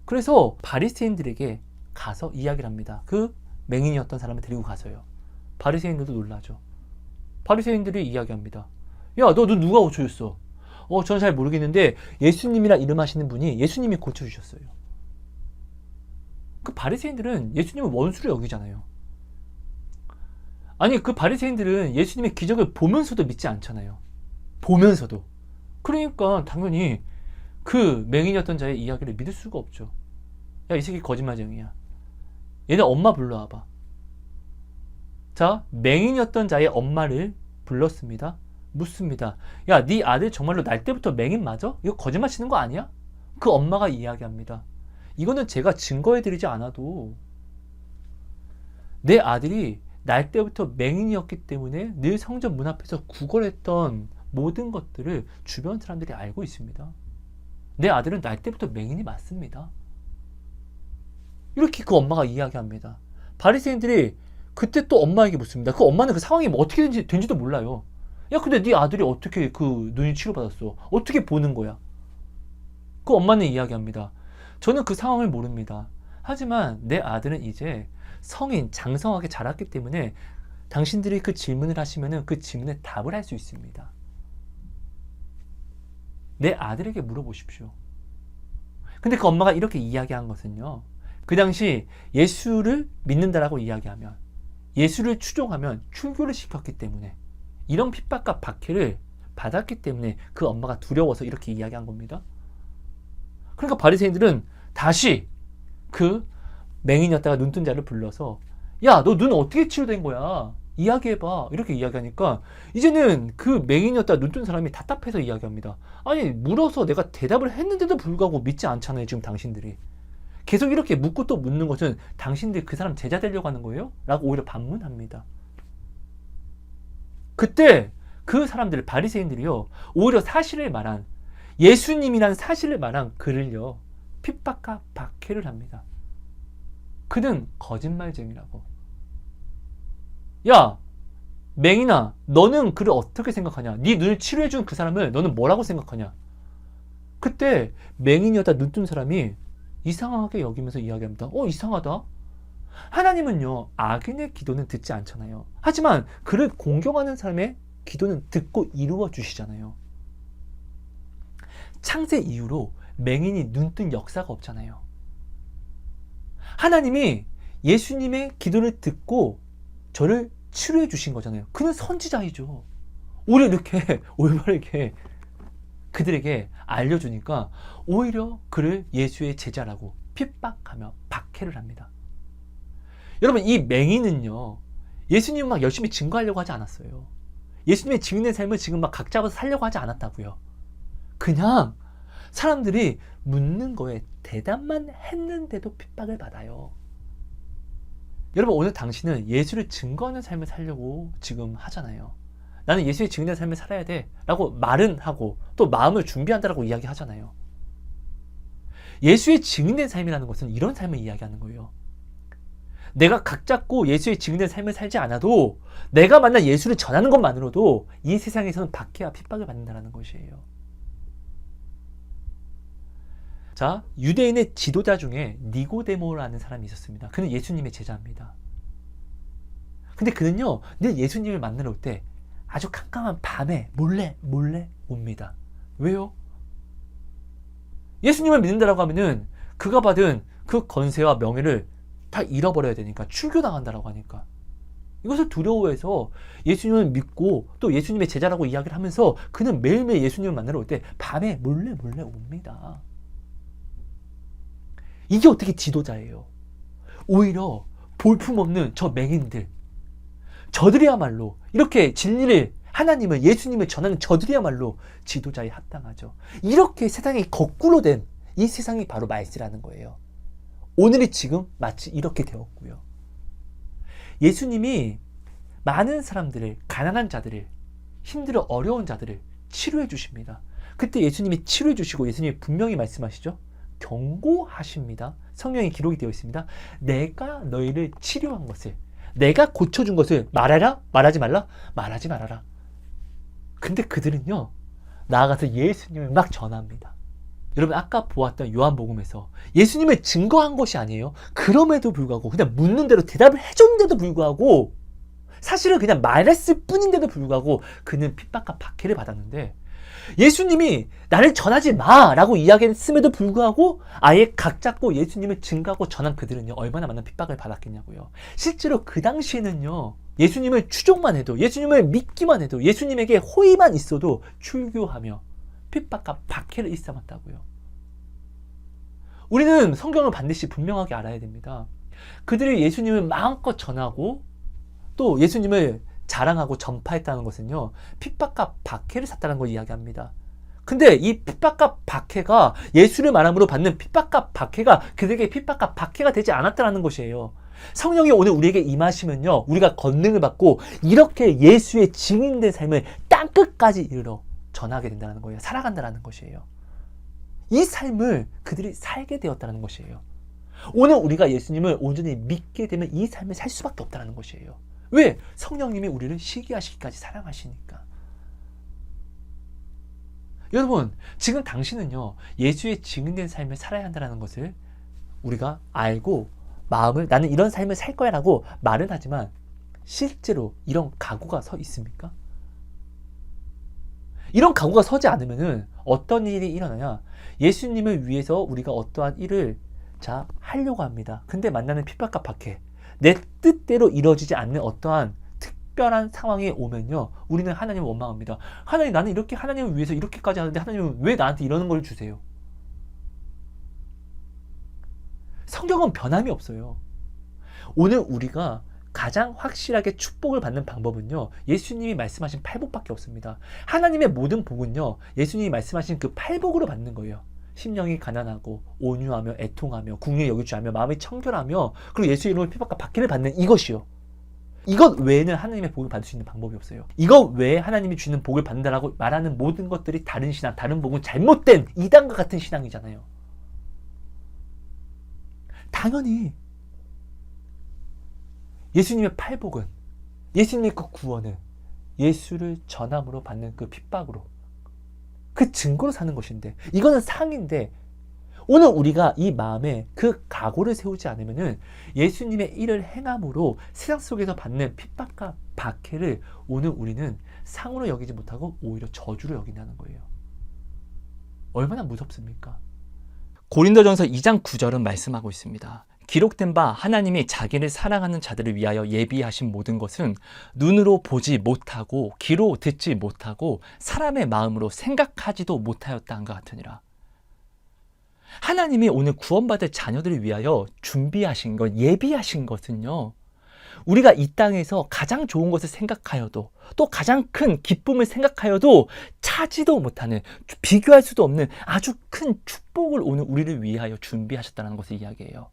그래서 바리새인들에게 가서 이야기를 합니다. 그 맹인이었던 사람을 데리고 가서요. 바리새인들도 놀라죠. 바리새인들이 이야기합니다. 야, 너 눈 누가 고쳐줬어? 저는 잘 모르겠는데 예수님이라 이름하시는 분이 예수님이 고쳐주셨어요. 그 바리새인들은 예수님을 원수로 여기잖아요. 아니, 그 바리새인들은 예수님의 기적을 보면서도 믿지 않잖아요. 보면서도. 그러니까 당연히 그 맹인이었던 자의 이야기를 믿을 수가 없죠. 야, 이 새끼 거짓말쟁이야. 얘네 엄마 불러와봐. 자, 맹인이었던 자의 엄마를 불렀습니다. 묻습니다. 야, 네 아들 정말로 날 때부터 맹인 맞아? 이거 거짓말 치는 거 아니야? 그 엄마가 이야기합니다. 이거는 제가 증거해드리지 않아도 내 아들이 날 때부터 맹인이었기 때문에 늘 성전 문 앞에서 구걸했던 모든 것들을 주변 사람들이 알고 있습니다. 내 아들은 날 때부터 맹인이 맞습니다. 이렇게 그 엄마가 이야기합니다. 바리새인들이 그때 또 엄마에게 묻습니다. 그 엄마는 그 상황이 뭐 어떻게 된지도 몰라요. 야, 근데 네 아들이 어떻게 그 눈이 치료받았어? 어떻게 보는 거야? 그 엄마는 이야기합니다. 저는 그 상황을 모릅니다. 하지만 내 아들은 이제 성인, 장성하게 자랐기 때문에 당신들이 그 질문을 하시면 그 질문에 답을 할 수 있습니다. 내 아들에게 물어보십시오. 근데 그 엄마가 이렇게 이야기한 것은요, 그 당시 예수를 믿는다라고 이야기하면, 예수를 추종하면 출교를 시켰기 때문에, 이런 핍박과 박해를 받았기 때문에 그 엄마가 두려워서 이렇게 이야기한 겁니다. 그러니까 바리새인들은 다시 그 맹인이었다가 눈뜬 자를 불러서, 야, 너 눈 어떻게 치료된 거야? 이야기해봐. 이렇게 이야기하니까 이제는 그 맹인이었다가 눈뜬 사람이 답답해서 이야기합니다. 아니, 물어서 내가 대답을 했는데도 불구하고 믿지 않잖아요, 지금 당신들이. 계속 이렇게 묻고 또 묻는 것은 당신들 그 사람 제자 되려고 하는 거예요? 라고 오히려 반문합니다. 그때 그 사람들, 바리새인들이요, 오히려 사실을 말한, 예수님이라는 사실을 말한 그를요, 핍박과 박해를 합니다. 그는 거짓말쟁이라고. 야, 맹인아, 너는 그를 어떻게 생각하냐? 네 눈을 치료해준 그 사람을 너는 뭐라고 생각하냐? 그때 맹인이었다 눈뜬 사람이 이상하게 여기면서 이야기합니다. 이상하다. 하나님은요, 악인의 기도는 듣지 않잖아요. 하지만 그를 공경하는 사람의 기도는 듣고 이루어 주시잖아요. 창세 이후로 맹인이 눈뜬 역사가 없잖아요. 하나님이 예수님의 기도를 듣고 저를 치료해 주신 거잖아요. 그는 선지자이죠. 오히려 이렇게 올바르게 그들에게 알려주니까 오히려 그를 예수의 제자라고 핍박하며 박해를 합니다. 여러분, 이 맹인은요, 예수님 막 열심히 증거하려고 하지 않았어요. 예수님의 증인의 삶을 지금 막 각 잡아서 살려고 하지 않았다고요. 그냥 사람들이 묻는 거에 대답만 했는데도 핍박을 받아요. 여러분, 오늘 당신은 예수를 증거하는 삶을 살려고 지금 하잖아요. 나는 예수의 증인의 삶을 살아야 돼 라고 말은 하고 또 마음을 준비한다라고 이야기하잖아요. 예수의 증인된 삶이라는 것은 이런 삶을 이야기하는 거예요. 내가 각 잡고 예수의 증인된 삶을 살지 않아도 내가 만난 예수를 전하는 것만으로도 이 세상에서는 박해와 핍박을 받는다는 것이에요. 자, 유대인의 지도자 중에 니고데모라는 사람이 있었습니다. 그는 예수님의 제자입니다. 근데 그는요, 늘 예수님을 만나러 올 때 아주 깜깜한 밤에 몰래 옵니다. 왜요? 예수님을 믿는다라고 하면은 그가 받은 그 권세와 명예를 다 잃어버려야 되니까, 출교당한다라고 하니까. 이것을 두려워해서 예수님을 믿고 또 예수님의 제자라고 이야기를 하면서 그는 매일매일 예수님을 만나러 올 때 밤에 몰래 옵니다. 이게 어떻게 지도자예요? 오히려 볼품없는 저 맹인들, 저들이야말로 이렇게 진리를, 하나님을, 예수님을 전하는 저들이야말로 지도자에 합당하죠. 이렇게 세상이 거꾸로 된 이 세상이 바로 말세라는 거예요. 오늘이 지금 마치 이렇게 되었고요. 예수님이 많은 사람들을, 가난한 자들을, 힘들어 어려운 자들을 치료해 주십니다. 그때 예수님이 치료해 주시고 예수님이 분명히 말씀하시죠. 경고하십니다. 성경에 기록이 되어 있습니다. 내가 너희를 치료한 것을, 내가 고쳐준 것을 말하라? 말하지 말라? 말하지 말아라. 근데 그들은요, 나아가서 예수님을 막 전합니다. 여러분, 아까 보았던 요한복음에서 예수님을 증거한 것이 아니에요. 그럼에도 불구하고 그냥 묻는 대로 대답을 해줬는데도 불구하고, 사실은 그냥 말했을 뿐인데도 불구하고 그는 핍박과 박해를 받았는데, 예수님이 나를 전하지 마라고 이야기했음에도 불구하고 아예 각 잡고 예수님을 증거하고 전한 그들은요, 얼마나 많은 핍박을 받았겠냐고요. 실제로 그 당시에는요, 예수님을 추종만 해도, 예수님을 믿기만 해도, 예수님에게 호의만 있어도 출교하며 핍박과 박해를 일삼았다고요. 우리는 성경을 반드시 분명하게 알아야 됩니다. 그들이 예수님을 마음껏 전하고 또 예수님을 자랑하고 전파했다는 것은요, 핍박과 박해를 샀다는 걸 이야기합니다. 근데 이 핍박과 박해가, 예수를 말함으로 받는 핍박과 박해가 그들에게 핍박과 박해가 되지 않았다는 것이에요. 성령이 오늘 우리에게 임하시면요, 우리가 권능을 받고 이렇게 예수의 증인된 삶을 땅끝까지 이르러 전하게 된다는 거예요. 살아간다는 것이에요. 이 삶을 그들이 살게 되었다는 것이에요. 오늘 우리가 예수님을 온전히 믿게 되면 이 삶을 살 수밖에 없다는 것이에요. 왜? 성령님이 우리를 시기하시기까지 사랑하시니까. 여러분, 지금 당신은요, 예수의 증인된 삶을 살아야 한다는 것을 우리가 알고 마음을 나는 이런 삶을 살 거야 라고 말은 하지만 실제로 이런 각오가 서 있습니까? 이런 각오가 서지 않으면은 어떤 일이 일어나냐? 예수님을 위해서 우리가 어떠한 일을 하려고 합니다. 근데 만나는 핍박과 박해, 내 뜻대로 이루어지지 않는 어떠한 특별한 상황이 오면요, 우리는 하나님을 원망합니다. 하나님, 나는 이렇게 하나님을 위해서 이렇게까지 하는데 하나님은 왜 나한테 이러는 걸 주세요? 성경은 변함이 없어요. 오늘 우리가 가장 확실하게 축복을 받는 방법은요, 예수님이 말씀하신 팔복밖에 없습니다. 하나님의 모든 복은요, 예수님이 말씀하신 그 팔복으로 받는 거예요. 심령이 가난하고 온유하며 애통하며 궁휼히 여길 줄 알며 마음이 청결하며 그리고 예수의 이름으로 핍박과 박해를 받는 이것이요. 이것 외에는 하나님의 복을 받을 수 있는 방법이 없어요. 이것 외에 하나님이 주는 복을 받는다라고 말하는 모든 것들이 다른 신앙, 다른 복은 잘못된 이단과 같은 신앙이잖아요. 당연히 예수님의 팔복은, 예수님의 그 구원은 예수를 전함으로 받는 그 핍박으로, 그 증거로 사는 것인데, 이거는 상인데, 오늘 우리가 이 마음에 그 각오를 세우지 않으면은 예수님의 일을 행함으로 세상 속에서 받는 핍박과 박해를 오늘 우리는 상으로 여기지 못하고 오히려 저주로 여긴다는 거예요. 얼마나 무섭습니까? 고린도전서 2장 9절은 말씀하고 있습니다. 기록된 바 하나님이 자기를 사랑하는 자들을 위하여 예비하신 모든 것은 눈으로 보지 못하고 귀로 듣지 못하고 사람의 마음으로 생각하지도 못하였다 한것 같으니라. 하나님이 오늘 구원받을 자녀들을 위하여 준비하신 것, 예비하신 것은요, 우리가 이 땅에서 가장 좋은 것을 생각하여도 또 가장 큰 기쁨을 생각하여도 차지도 못하는, 비교할 수도 없는 아주 큰 축복을 오늘 우리를 위하여 준비하셨다는 것을 이야기해요.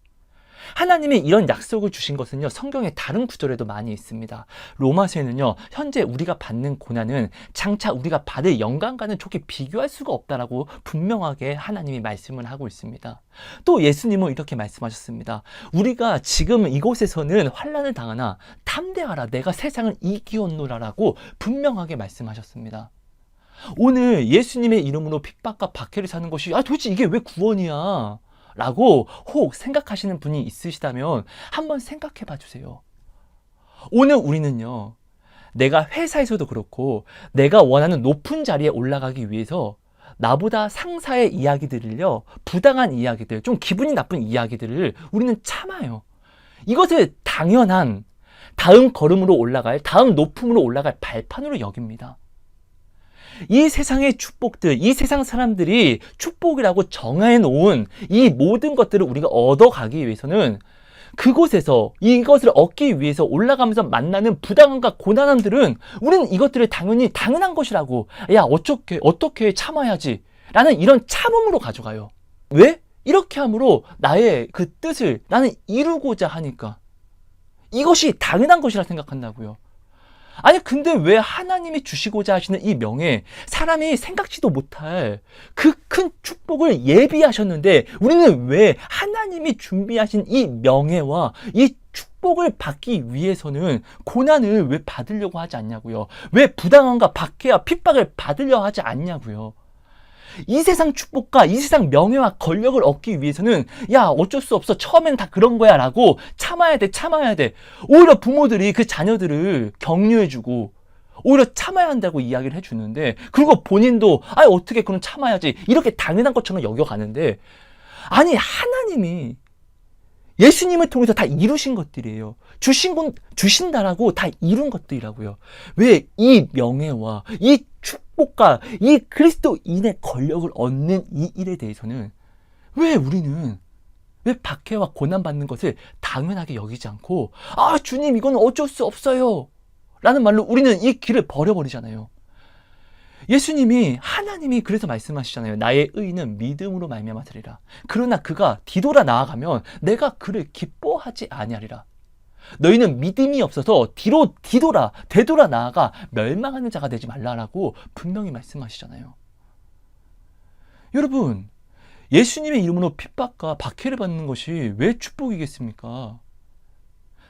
하나님이 이런 약속을 주신 것은요, 성경의 다른 구절에도 많이 있습니다. 로마서에는요, 현재 우리가 받는 고난은 장차 우리가 받을 영광과는 좋게 비교할 수가 없다라고 분명하게 하나님이 말씀을 하고 있습니다. 또 예수님은 이렇게 말씀하셨습니다. 우리가 지금 이곳에서는 환난을 당하나 담대하라, 내가 세상을 이기었노라라고 분명하게 말씀하셨습니다. 오늘 예수님의 이름으로 핍박과 박해를 사는 것이 도대체 이게 왜 구원이야? 라고 혹 생각하시는 분이 있으시다면 한번 생각해 봐 주세요. 오늘 우리는요, 내가 회사에서도 그렇고 내가 원하는 높은 자리에 올라가기 위해서 나보다 상사의 이야기들을요, 부당한 이야기들, 좀 기분이 나쁜 이야기들을 우리는 참아요. 이것을 당연한 다음 걸음으로 올라갈, 다음 높음으로 올라갈 발판으로 여깁니다. 이 세상의 축복들, 이 세상 사람들이 축복이라고 정해 놓은 이 모든 것들을 우리가 얻어가기 위해서는 그곳에서 이것을 얻기 위해서 올라가면서 만나는 부당함과 고난함들은 우리는 이것들을 당연히 당연한 것이라고, 야, 어떻게 참아야지 라는 이런 참음으로 가져가요. 왜? 이렇게 함으로 나의 그 뜻을 나는 이루고자 하니까 이것이 당연한 것이라 생각한다고요. 아니, 근데 왜 하나님이 주시고자 하시는 이 명예, 사람이 생각지도 못할 그 큰 축복을 예비하셨는데 우리는 왜 하나님이 준비하신 이 명예와 이 축복을 받기 위해서는 고난을 왜 받으려고 하지 않냐고요. 왜 부당함과 박해와 핍박을 받으려 하지 않냐고요. 이 세상 축복과 이 세상 명예와 권력을 얻기 위해서는 야, 어쩔 수 없어, 처음엔 다 그런 거야 라고 참아야 돼. 오히려 부모들이 그 자녀들을 격려해주고 오히려 참아야 한다고 이야기를 해주는데, 그리고 본인도 어떻게 그럼 참아야지 이렇게 당연한 것처럼 여겨가는데, 아니, 하나님이 예수님을 통해서 다 이루신 것들이에요. 주신다라고 다 이룬 것들이라고요. 왜 이 명예와 이 축복과 이 그리스도인의 권력을 얻는 이 일에 대해서는 왜 우리는 왜 박해와 고난받는 것을 당연하게 여기지 않고 주님, 이건 어쩔 수 없어요 라는 말로 우리는 이 길을 버려버리잖아요. 예수님이, 하나님이 그래서 말씀하시잖아요. 나의 의는 믿음으로 말미암아 되리라. 그러나 그가 뒤돌아 나아가면 내가 그를 기뻐하지 아니하리라. 너희는 믿음이 없어서 되돌아 나아가 멸망하는 자가 되지 말라라고 분명히 말씀하시잖아요. 여러분, 예수님의 이름으로 핍박과 박해를 받는 것이 왜 축복이겠습니까?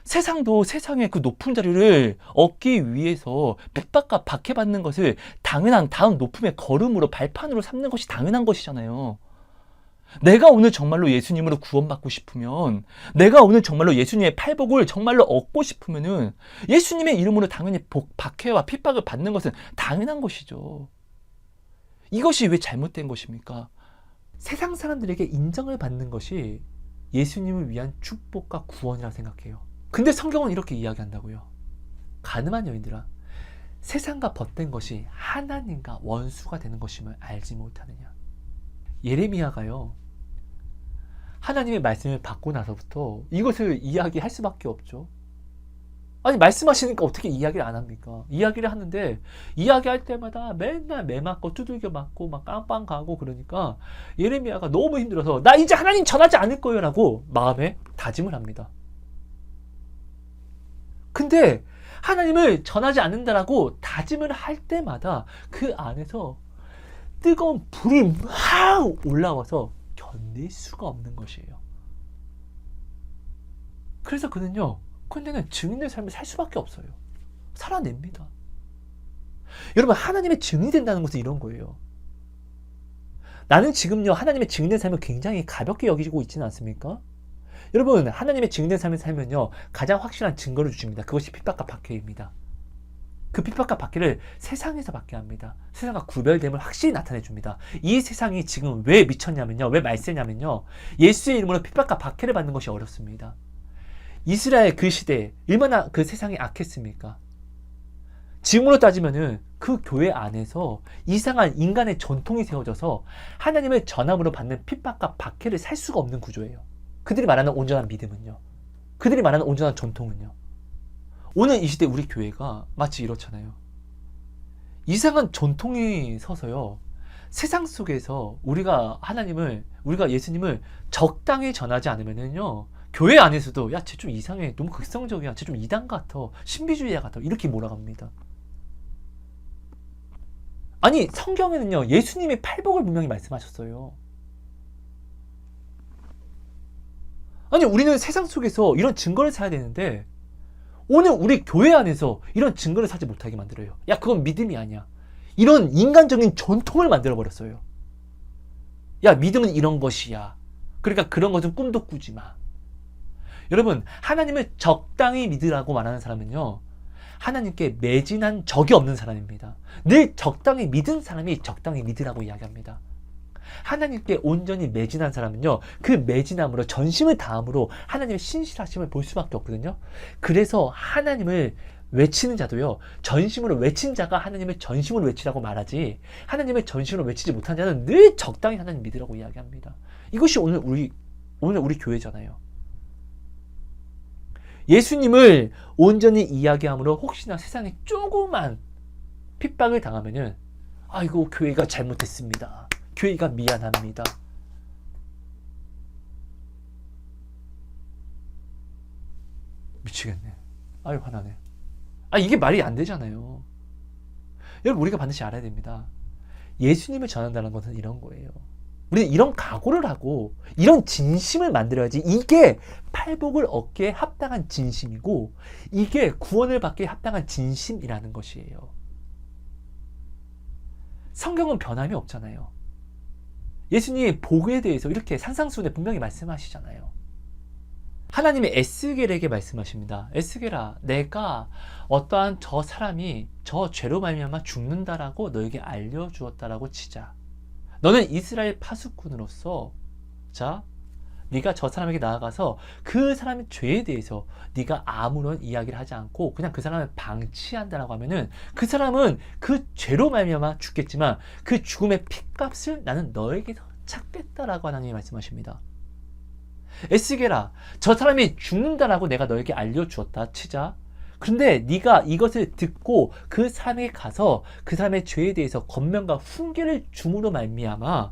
세상도 세상의 그 높은 자리를 얻기 위해서 핍박과 박해받는 것을 당연한 다음 높음의 걸음으로 발판으로 삼는 것이 당연한 것이잖아요. 내가 오늘 정말로 예수님으로 구원받고 싶으면, 내가 오늘 정말로 예수님의 팔복을 정말로 얻고 싶으면은 예수님의 이름으로 당연히 박해와 핍박을 받는 것은 당연한 것이죠. 이것이 왜 잘못된 것입니까? 세상 사람들에게 인정을 받는 것이 예수님을 위한 축복과 구원이라고 생각해요. 근데 성경은 이렇게 이야기한다고요. 가늠한 여인들아, 세상과 벗된 것이 하나님과 원수가 되는 것임을 알지 못하느냐. 예레미야가요, 하나님의 말씀을 받고 나서부터 이것을 이야기할 수밖에 없죠. 아니, 말씀하시니까 어떻게 이야기를 안 합니까? 이야기를 하는데 이야기할 때마다 맨날 매 맞고 두들겨 맞고 막 깜빵 가고 그러니까 예레미야가 너무 힘들어서 나 이제 하나님 전하지 않을 거예요 라고 마음에 다짐을 합니다. 근데 하나님을 전하지 않는다라고 다짐을 할 때마다 그 안에서 뜨거운 불이 막 올라와서 견딜 수가 없는 것이에요. 그래서 그는요, 근데는 증인의 삶을 살 수밖에 없어요. 살아냅니다. 여러분, 하나님의 증인이 된다는 것은 이런 거예요. 나는 지금요, 하나님의 증인의 삶을 굉장히 가볍게 여기고 있지는 않습니까? 여러분, 하나님의 증인의 삶을 살면요, 가장 확실한 증거를 주십니다. 그것이 핍박과 박해입니다. 그 핍박과 박해를 세상에서 받게 합니다. 세상과 구별됨을 확실히 나타내 줍니다. 이 세상이 지금 왜 미쳤냐면요, 왜 말세냐면요, 예수의 이름으로 핍박과 박해를 받는 것이 어렵습니다. 이스라엘 그 시대에 얼마나 그 세상이 악했습니까? 지금으로 따지면은 그 교회 안에서 이상한 인간의 전통이 세워져서 하나님을 전함으로 받는 핍박과 박해를 살 수가 없는 구조예요. 그들이 말하는 온전한 믿음은요, 그들이 말하는 온전한 전통은요, 오늘 이 시대 우리 교회가 마치 이렇잖아요. 이상한 전통이 서서요, 세상 속에서 우리가 예수님을 적당히 전하지 않으면은요, 교회 안에서도 야, 쟤 좀 이상해, 너무 극성적이야, 쟤 좀 이단 같아, 신비주의자 같아, 이렇게 몰아갑니다. 아니, 성경에는요, 예수님의 팔복을 분명히 말씀하셨어요. 아니, 우리는 세상 속에서 이런 증거를 사야 되는데 오늘 우리 교회 안에서 이런 증거를 사지 못하게 만들어요. 야, 그건 믿음이 아니야. 이런 인간적인 전통을 만들어버렸어요. 야, 믿음은 이런 것이야. 그러니까 그런 것은 꿈도 꾸지 마. 여러분, 하나님을 적당히 믿으라고 말하는 사람은요, 하나님께 매진한 적이 없는 사람입니다. 늘 적당히 믿은 사람이 적당히 믿으라고 이야기합니다. 하나님께 온전히 매진한 사람은요, 그 매진함으로 전심을 다함으로 하나님의 신실하심을 볼 수밖에 없거든요. 그래서 하나님을 외치는 자도요, 전심으로 외친 자가 하나님을 전심으로 외치라고 말하지, 하나님을 전심으로 외치지 못한 자는 늘 적당히 하나님 믿으라고 이야기합니다. 이것이 오늘 우리 교회잖아요. 예수님을 온전히 이야기함으로 혹시나 세상에 조그만 핍박을 당하면은, 아이고, 교회가 잘못했습니다, 교회가 미안합니다, 미치겠네, 아유 화나네, 이게 말이 안 되잖아요. 여러분, 우리가 반드시 알아야 됩니다. 예수님을 전한다는 것은 이런 거예요. 우리는 이런 각오를 하고 이런 진심을 만들어야지 이게 팔복을 얻기에 합당한 진심이고, 이게 구원을 받기에 합당한 진심이라는 것이에요. 성경은 변함이 없잖아요. 예수님의 복에 대해서 이렇게 산상수훈에 분명히 말씀하시잖아요. 하나님이 에스겔에게 말씀하십니다. 에스겔아, 내가 어떠한 저 사람이 저 죄로 말미암아 죽는다라고 너에게 알려주었다라고 치자. 너는 이스라엘 파수꾼으로서, 자, 네가 저 사람에게 나아가서 그 사람의 죄에 대해서 네가 아무런 이야기를 하지 않고 그냥 그 사람을 방치한다라고 하면은, 그 사람은 그 죄로 말미암아 죽겠지만 그 죽음의 핏값을 나는 너에게서 찾겠다라고 하나님이 말씀하십니다. 에스겔아, 저 사람이 죽는다라고 내가 너에게 알려주었다 치자. 그런데 네가 이것을 듣고 그 사람에게 가서 그 사람의 죄에 대해서 권면과 훈계를 줌으로 말미암아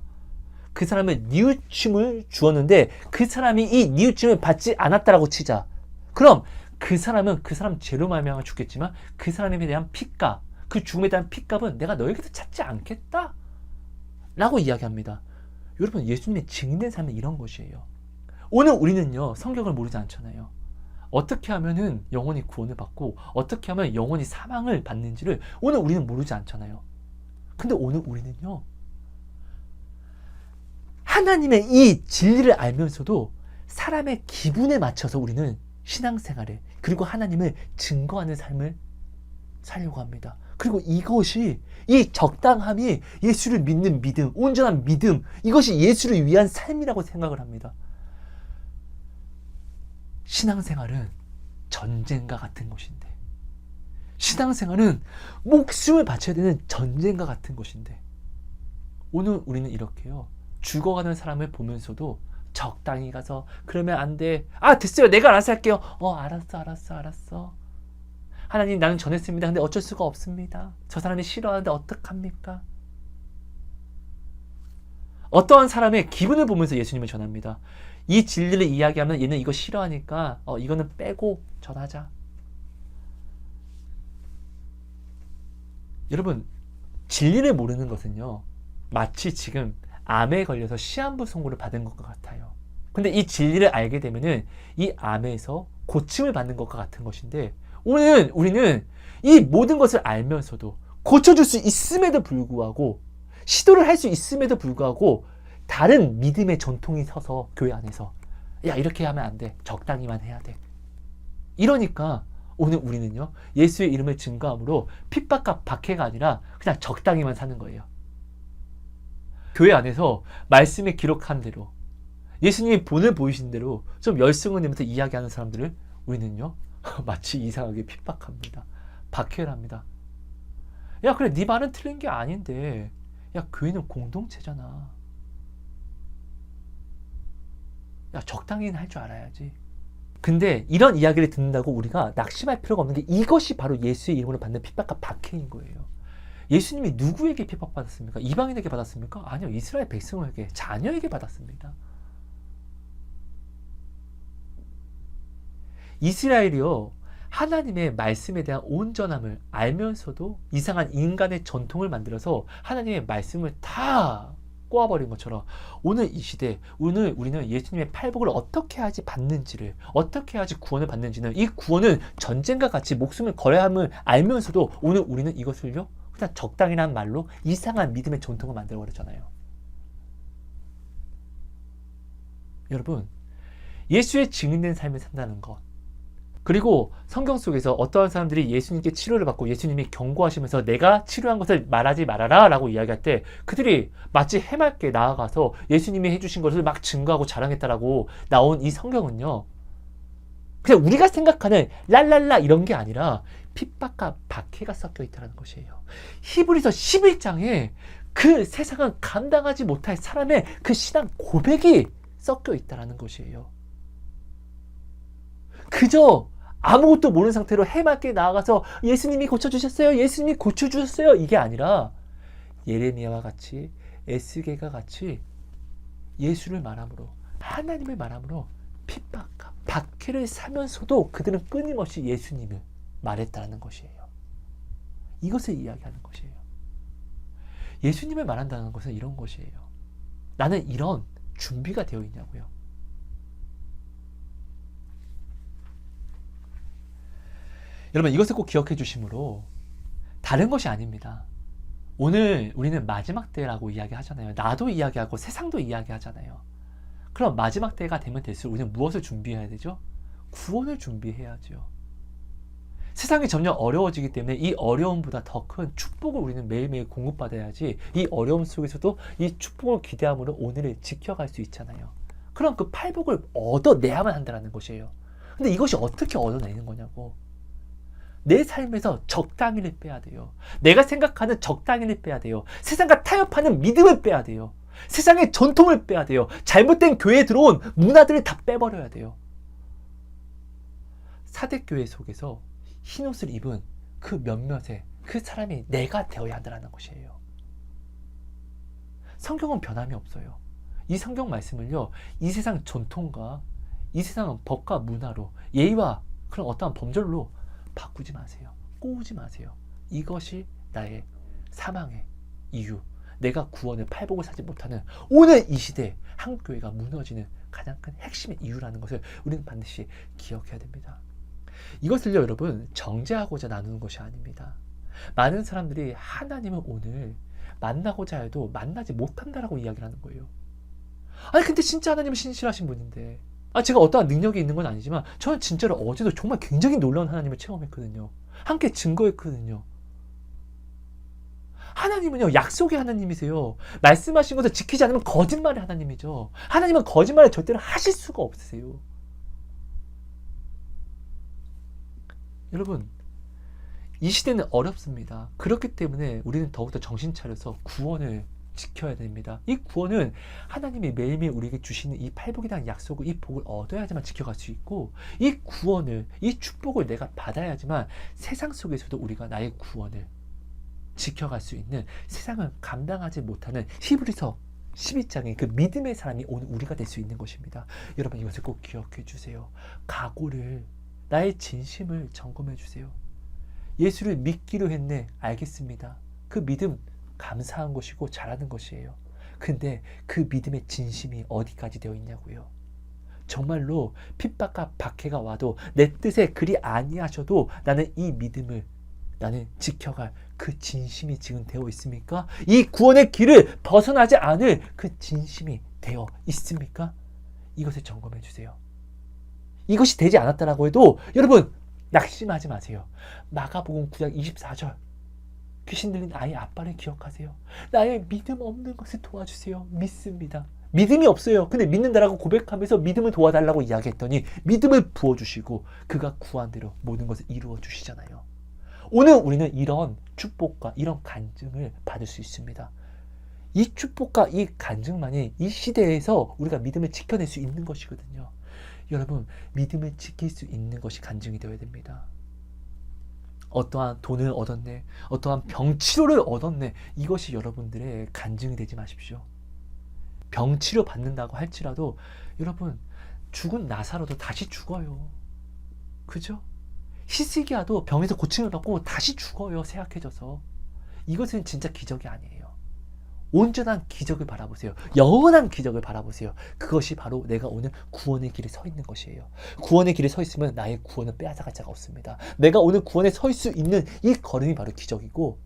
그 사람을 뉘우침을 주었는데 그 사람이 이 뉘우침을 받지 않았다라고 치자. 그럼 그 사람은 그 사람 죄로 말미암아 죽겠지만 그 사람에 대한 핏값, 그 죽음에 대한 핏값은 내가 너에게서 찾지 않겠다 라고 이야기합니다. 여러분, 예수님의 증인된 삶은 이런 것이에요. 오늘 우리는요, 성경을 모르지 않잖아요. 어떻게 하면은 영혼이 구원을 받고 어떻게 하면 영혼이 사망을 받는지를 오늘 우리는 모르지 않잖아요. 근데 오늘 우리는요, 하나님의 이 진리를 알면서도 사람의 기분에 맞춰서 우리는 신앙생활을, 그리고 하나님을 증거하는 삶을 살려고 합니다. 그리고 이것이, 이 적당함이 예수를 믿는 믿음, 온전한 믿음, 이것이 예수를 위한 삶이라고 생각을 합니다. 신앙생활은 전쟁과 같은 것인데, 신앙생활은 목숨을 바쳐야 되는 전쟁과 같은 것인데, 오늘 우리는 이렇게요, 죽어가는 사람을 보면서도 적당히 가서 그러면 안 돼. 아, 됐어요. 내가 알아서 할게요. 알았어. 하나님, 나는 전했습니다. 근데 어쩔 수가 없습니다. 저 사람이 싫어하는데 어떡합니까? 어떠한 사람의 기분을 보면서 예수님을 전합니다. 이 진리를 이야기하면 얘는 이거 싫어하니까 이거는 빼고 전하자. 여러분, 진리를 모르는 것은요, 마치 지금 암에 걸려서 시한부 선고를 받은 것과 같아요. 근데 이 진리를 알게 되면은 이 암에서 고침을 받는 것과 같은 것인데, 오늘 우리는 이 모든 것을 알면서도, 고쳐줄 수 있음에도 불구하고, 시도를 할 수 있음에도 불구하고 다른 믿음의 전통이 서서 교회 안에서, 야, 이렇게 하면 안 돼, 적당히만 해야 돼, 이러니까 오늘 우리는요, 예수의 이름을 증거함으로 핍박과 박해가 아니라 그냥 적당히만 사는 거예요. 교회 안에서 말씀에 기록한 대로, 예수님이 본을 보이신 대로 좀 열성을 내면서 이야기하는 사람들을 우리는요, 마치 이상하게 핍박합니다. 박해를 합니다. 야, 그래, 네 말은 틀린 게 아닌데, 야, 교회는 공동체잖아. 야, 적당히는 할 줄 알아야지. 근데 이런 이야기를 듣는다고 우리가 낙심할 필요가 없는 게, 이것이 바로 예수의 이름으로 받는 핍박과 박해인 거예요. 예수님이 누구에게 핍박받았습니까? 이방인에게 받았습니까? 아니요, 이스라엘 백성에게, 자녀에게 받았습니다. 이스라엘이요, 하나님의 말씀에 대한 온전함을 알면서도 이상한 인간의 전통을 만들어서 하나님의 말씀을 다 꼬아버린 것처럼, 오늘 이 시대, 오늘 우리는 예수님의 팔복을 어떻게 해야지 받는지를, 어떻게 해야지 구원을 받는지는, 이 구원은 전쟁과 같이 목숨을 걸어야 함을 알면서도 오늘 우리는 이것을요, 그냥 적당이라는 말로 이상한 믿음의 전통을 만들어버렸잖아요. 여러분, 예수의 증인된 삶을 산다는 것, 그리고 성경 속에서 어떠한 사람들이 예수님께 치료를 받고 예수님이 경고하시면서 내가 치료한 것을 말하지 말아라 라고 이야기할 때, 그들이 마치 해맑게 나아가서 예수님이 해주신 것을 막 증거하고 자랑했다라고 나온 이 성경은요, 그냥 우리가 생각하는 랄랄라 이런 게 아니라 핍박과 박해가 섞여 있다는 것이에요. 히브리서 11장에 그 세상은 감당하지 못할 사람의 그 신앙 고백이 섞여 있다는 것이에요. 그저 아무것도 모르는 상태로 해맑게 나아가서 예수님이 고쳐주셨어요, 예수님이 고쳐주셨어요, 이게 아니라 예레미야와 같이, 에스겔과 같이 예수를 말함으로, 하나님을 말함으로 핍박과 박해를 사면서도 그들은 끊임없이 예수님을 말했다는 것이에요. 이것을 이야기하는 것이에요. 예수님을 말한다는 것은 이런 것이에요. 나는 이런 준비가 되어 있냐고요. 여러분, 이것을 꼭 기억해 주심으로, 다른 것이 아닙니다. 오늘 우리는 마지막 때라고 이야기하잖아요. 나도 이야기하고 세상도 이야기하잖아요. 그럼 마지막 때가 되면 될수록 우리는 무엇을 준비해야 되죠? 구원을 준비해야죠. 세상이 점점 어려워지기 때문에 이 어려움보다 더 큰 축복을 우리는 매일매일 공급받아야지, 이 어려움 속에서도 이 축복을 기대함으로 오늘을 지켜갈 수 있잖아요. 그럼 그 팔복을 얻어내야만 한다는 것이에요. 근데 이것이 어떻게 얻어내는 거냐고. 내 삶에서 적당히를 빼야 돼요. 내가 생각하는 적당히를 빼야 돼요. 세상과 타협하는 믿음을 빼야 돼요. 세상의 전통을 빼야 돼요. 잘못된 교회에 들어온 문화들을 다 빼버려야 돼요. 사대교회 속에서 흰옷을 입은 그 몇몇의 그 사람이 내가 되어야 한다는 것이에요. 성경은 변함이 없어요. 이 성경 말씀을요, 이 세상 전통과 이 세상 법과 문화로, 예의와 그런 어떠한 범절로 바꾸지 마세요. 꼬우지 마세요. 이것이 나의 사망의 이유, 내가 구원을 팔복을 사지 못하는 오늘 이 시대에 한국교회가 무너지는 가장 큰 핵심의 이유라는 것을 우리는 반드시 기억해야 됩니다. 이것을요, 여러분, 정죄하고자 나누는 것이 아닙니다. 많은 사람들이 하나님을 오늘 만나고자 해도 만나지 못한다라고 이야기를 하는 거예요. 아니 근데 진짜 하나님은 신실하신 분인데, 제가 어떠한 능력이 있는 건 아니지만 저는 진짜로 어제도 정말 굉장히 놀라운 하나님을 체험했거든요. 함께 증거했거든요. 하나님은요, 약속의 하나님이세요. 말씀하신 것을 지키지 않으면 거짓말의 하나님이죠. 하나님은 거짓말을 절대로 하실 수가 없으세요. 여러분, 이 시대는 어렵습니다. 그렇기 때문에 우리는 더욱더 정신 차려서 구원을 지켜야 됩니다. 이 구원은 하나님이 매일매일 우리에게 주시는 이 팔복이라는 약속을, 이 복을 얻어야지만 지켜갈 수 있고, 이 구원을, 이 축복을 내가 받아야지만 세상 속에서도 우리가 나의 구원을 지켜갈 수 있는, 세상을 감당하지 못하는 히브리서 12장의 그 믿음의 사람이 오늘 우리가 될 수 있는 것입니다. 여러분, 이것을 꼭 기억해 주세요. 각오를, 나의 진심을 점검해 주세요. 예수를 믿기로 했네. 알겠습니다. 그 믿음 감사한 것이고 잘하는 것이에요. 근데 그 믿음의 진심이 어디까지 되어 있냐고요. 정말로 핍박과 박해가 와도 내 뜻에 그리 아니하셔도 나는 이 믿음을 나는 지켜갈 그 진심이 지금 되어 있습니까? 이 구원의 길을 벗어나지 않을 그 진심이 되어 있습니까? 이것을 점검해 주세요. 이것이 되지 않았다라고 해도 여러분 낙심하지 마세요. 마가복음 9장 24절, 귀신 들린 아이 아빠를 기억하세요. 나의 믿음 없는 것을 도와주세요. 믿습니다. 믿음이 없어요. 근데 믿는다라고 고백하면서 믿음을 도와달라고 이야기했더니 믿음을 부어주시고 그가 구한 대로 모든 것을 이루어 주시잖아요. 오늘 우리는 이런 축복과 이런 간증을 받을 수 있습니다. 이 축복과 이 간증만이 이 시대에서 우리가 믿음을 지켜낼 수 있는 것이거든요. 여러분, 믿음을 지킬 수 있는 것이 간증이 되어야 됩니다. 어떠한 돈을 얻었네, 어떠한 병치료를 얻었네, 이것이 여러분들의 간증이 되지 마십시오. 병치료 받는다고 할지라도 여러분, 죽은 나사로도 다시 죽어요. 그죠? 히스기야도 병에서 고침을 받고 다시 죽어요. 세약해져서. 이것은 진짜 기적이 아니에요. 온전한 기적을 바라보세요. 영원한 기적을 바라보세요. 그것이 바로 내가 오늘 구원의 길에 서 있는 것이에요. 구원의 길에 서 있으면 나의 구원은 빼앗아갈 자가 없습니다. 내가 오늘 구원에 설 수 있는 이 걸음이 바로 기적이고,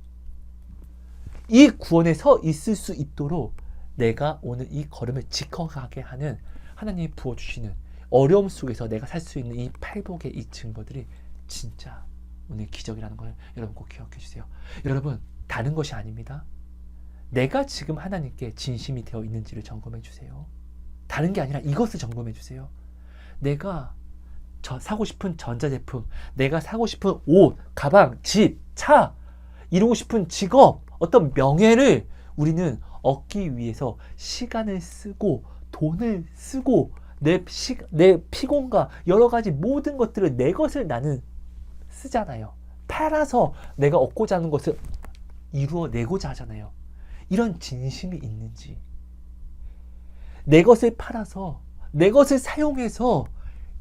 이 구원에 서 있을 수 있도록 내가 오늘 이 걸음을 지켜가게 하는 하나님이 부어주시는 어려움 속에서 내가 살 수 있는 이 팔복의 이 증거들이 진짜 오늘 기적이라는 걸 여러분 꼭 기억해 주세요. 여러분, 다른 것이 아닙니다. 내가 지금 하나님께 진심이 되어 있는지를 점검해 주세요. 다른 게 아니라 이것을 점검해 주세요. 내가 사고 싶은 전자제품, 내가 사고 싶은 옷, 가방, 집, 차, 이루고 싶은 직업, 어떤 명예를 우리는 얻기 위해서 시간을 쓰고 돈을 쓰고 내 피곤과 여러 가지 모든 것들을 내 것을 나는 쓰잖아요. 팔아서 내가 얻고자 하는 것을 이루어내고자 하잖아요. 이런 진심이 있는지, 내 것을 팔아서 내 것을 사용해서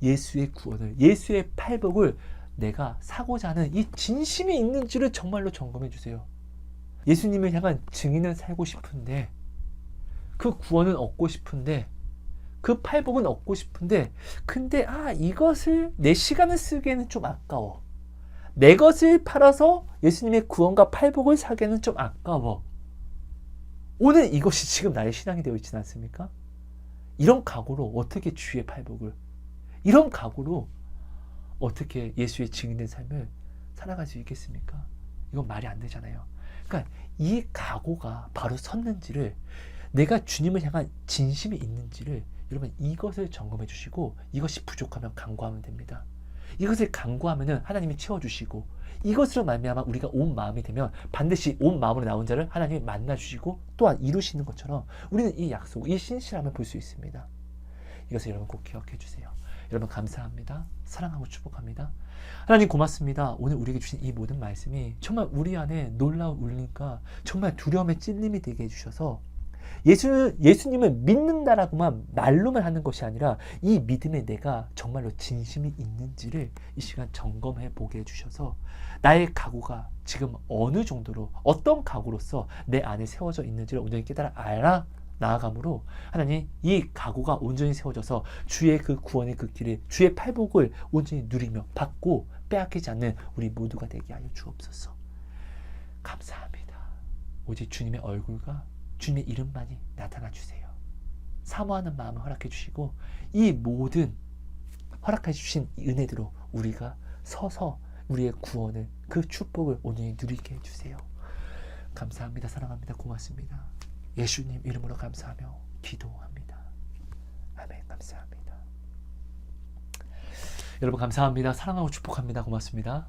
예수의 구원을, 예수의 팔복을 내가 사고자 하는 이 진심이 있는지를 정말로 점검해 주세요. 예수님을 향한 증인을 살고 싶은데, 그 구원은 얻고 싶은데, 그 팔복은 얻고 싶은데, 근데 이것을 내 시간을 쓰기에는 좀 아까워. 내 것을 팔아서 예수님의 구원과 팔복을 사기에는 좀 아까워. 오늘 이것이 지금 나의 신앙이 되어 있지 않습니까? 이런 각오로 어떻게 주의 팔복을, 이런 각오로 어떻게 예수의 증인된 삶을 살아갈 수 있겠습니까? 이건 말이 안 되잖아요. 그러니까 이 각오가 바로 섰는지를, 내가 주님을 향한 진심이 있는지를 여러분 이것을 점검해 주시고, 이것이 부족하면 간구하면 됩니다. 이것을 간구하면은 하나님이 채워주시고, 이것으로 말미암아 우리가 온 마음이 되면 반드시 온 마음으로 나온 자를 하나님이 만나주시고 또한 이루시는 것처럼 우리는 이 약속, 이 신실함을 볼 수 있습니다. 이것을 여러분 꼭 기억해 주세요. 여러분 감사합니다. 사랑하고 축복합니다. 하나님 고맙습니다. 오늘 우리에게 주신 이 모든 말씀이 정말 우리 안에 놀라운 울림과 정말 두려움의 찔림이 되게 해주셔서 예수님을 믿는다라고만 말로만 하는 것이 아니라 이 믿음에 내가 정말로 진심이 있는지를 이 시간 점검해 보게 해주셔서 나의 각오가 지금 어느 정도로 어떤 각오로서 내 안에 세워져 있는지를 온전히 깨달아 알아 나아감으로 하나님 이 각오가 온전히 세워져서 주의 그 구원의 그 길을 주의 팔복을 온전히 누리며 받고 빼앗기지 않는 우리 모두가 되게 하여 주옵소서. 감사합니다. 오직 주님의 얼굴과 주님의 이름만이 나타나 주세요. 사모하는 마음을 허락해 주시고 이 모든 허락해 주신 은혜대로 우리가 서서 우리의 구원을 그 축복을 온전히 누리게 해주세요. 감사합니다. 사랑합니다. 고맙습니다. 예수님 이름으로 감사하며 기도합니다. 아멘. 감사합니다. 여러분 감사합니다. 사랑하고 축복합니다. 고맙습니다.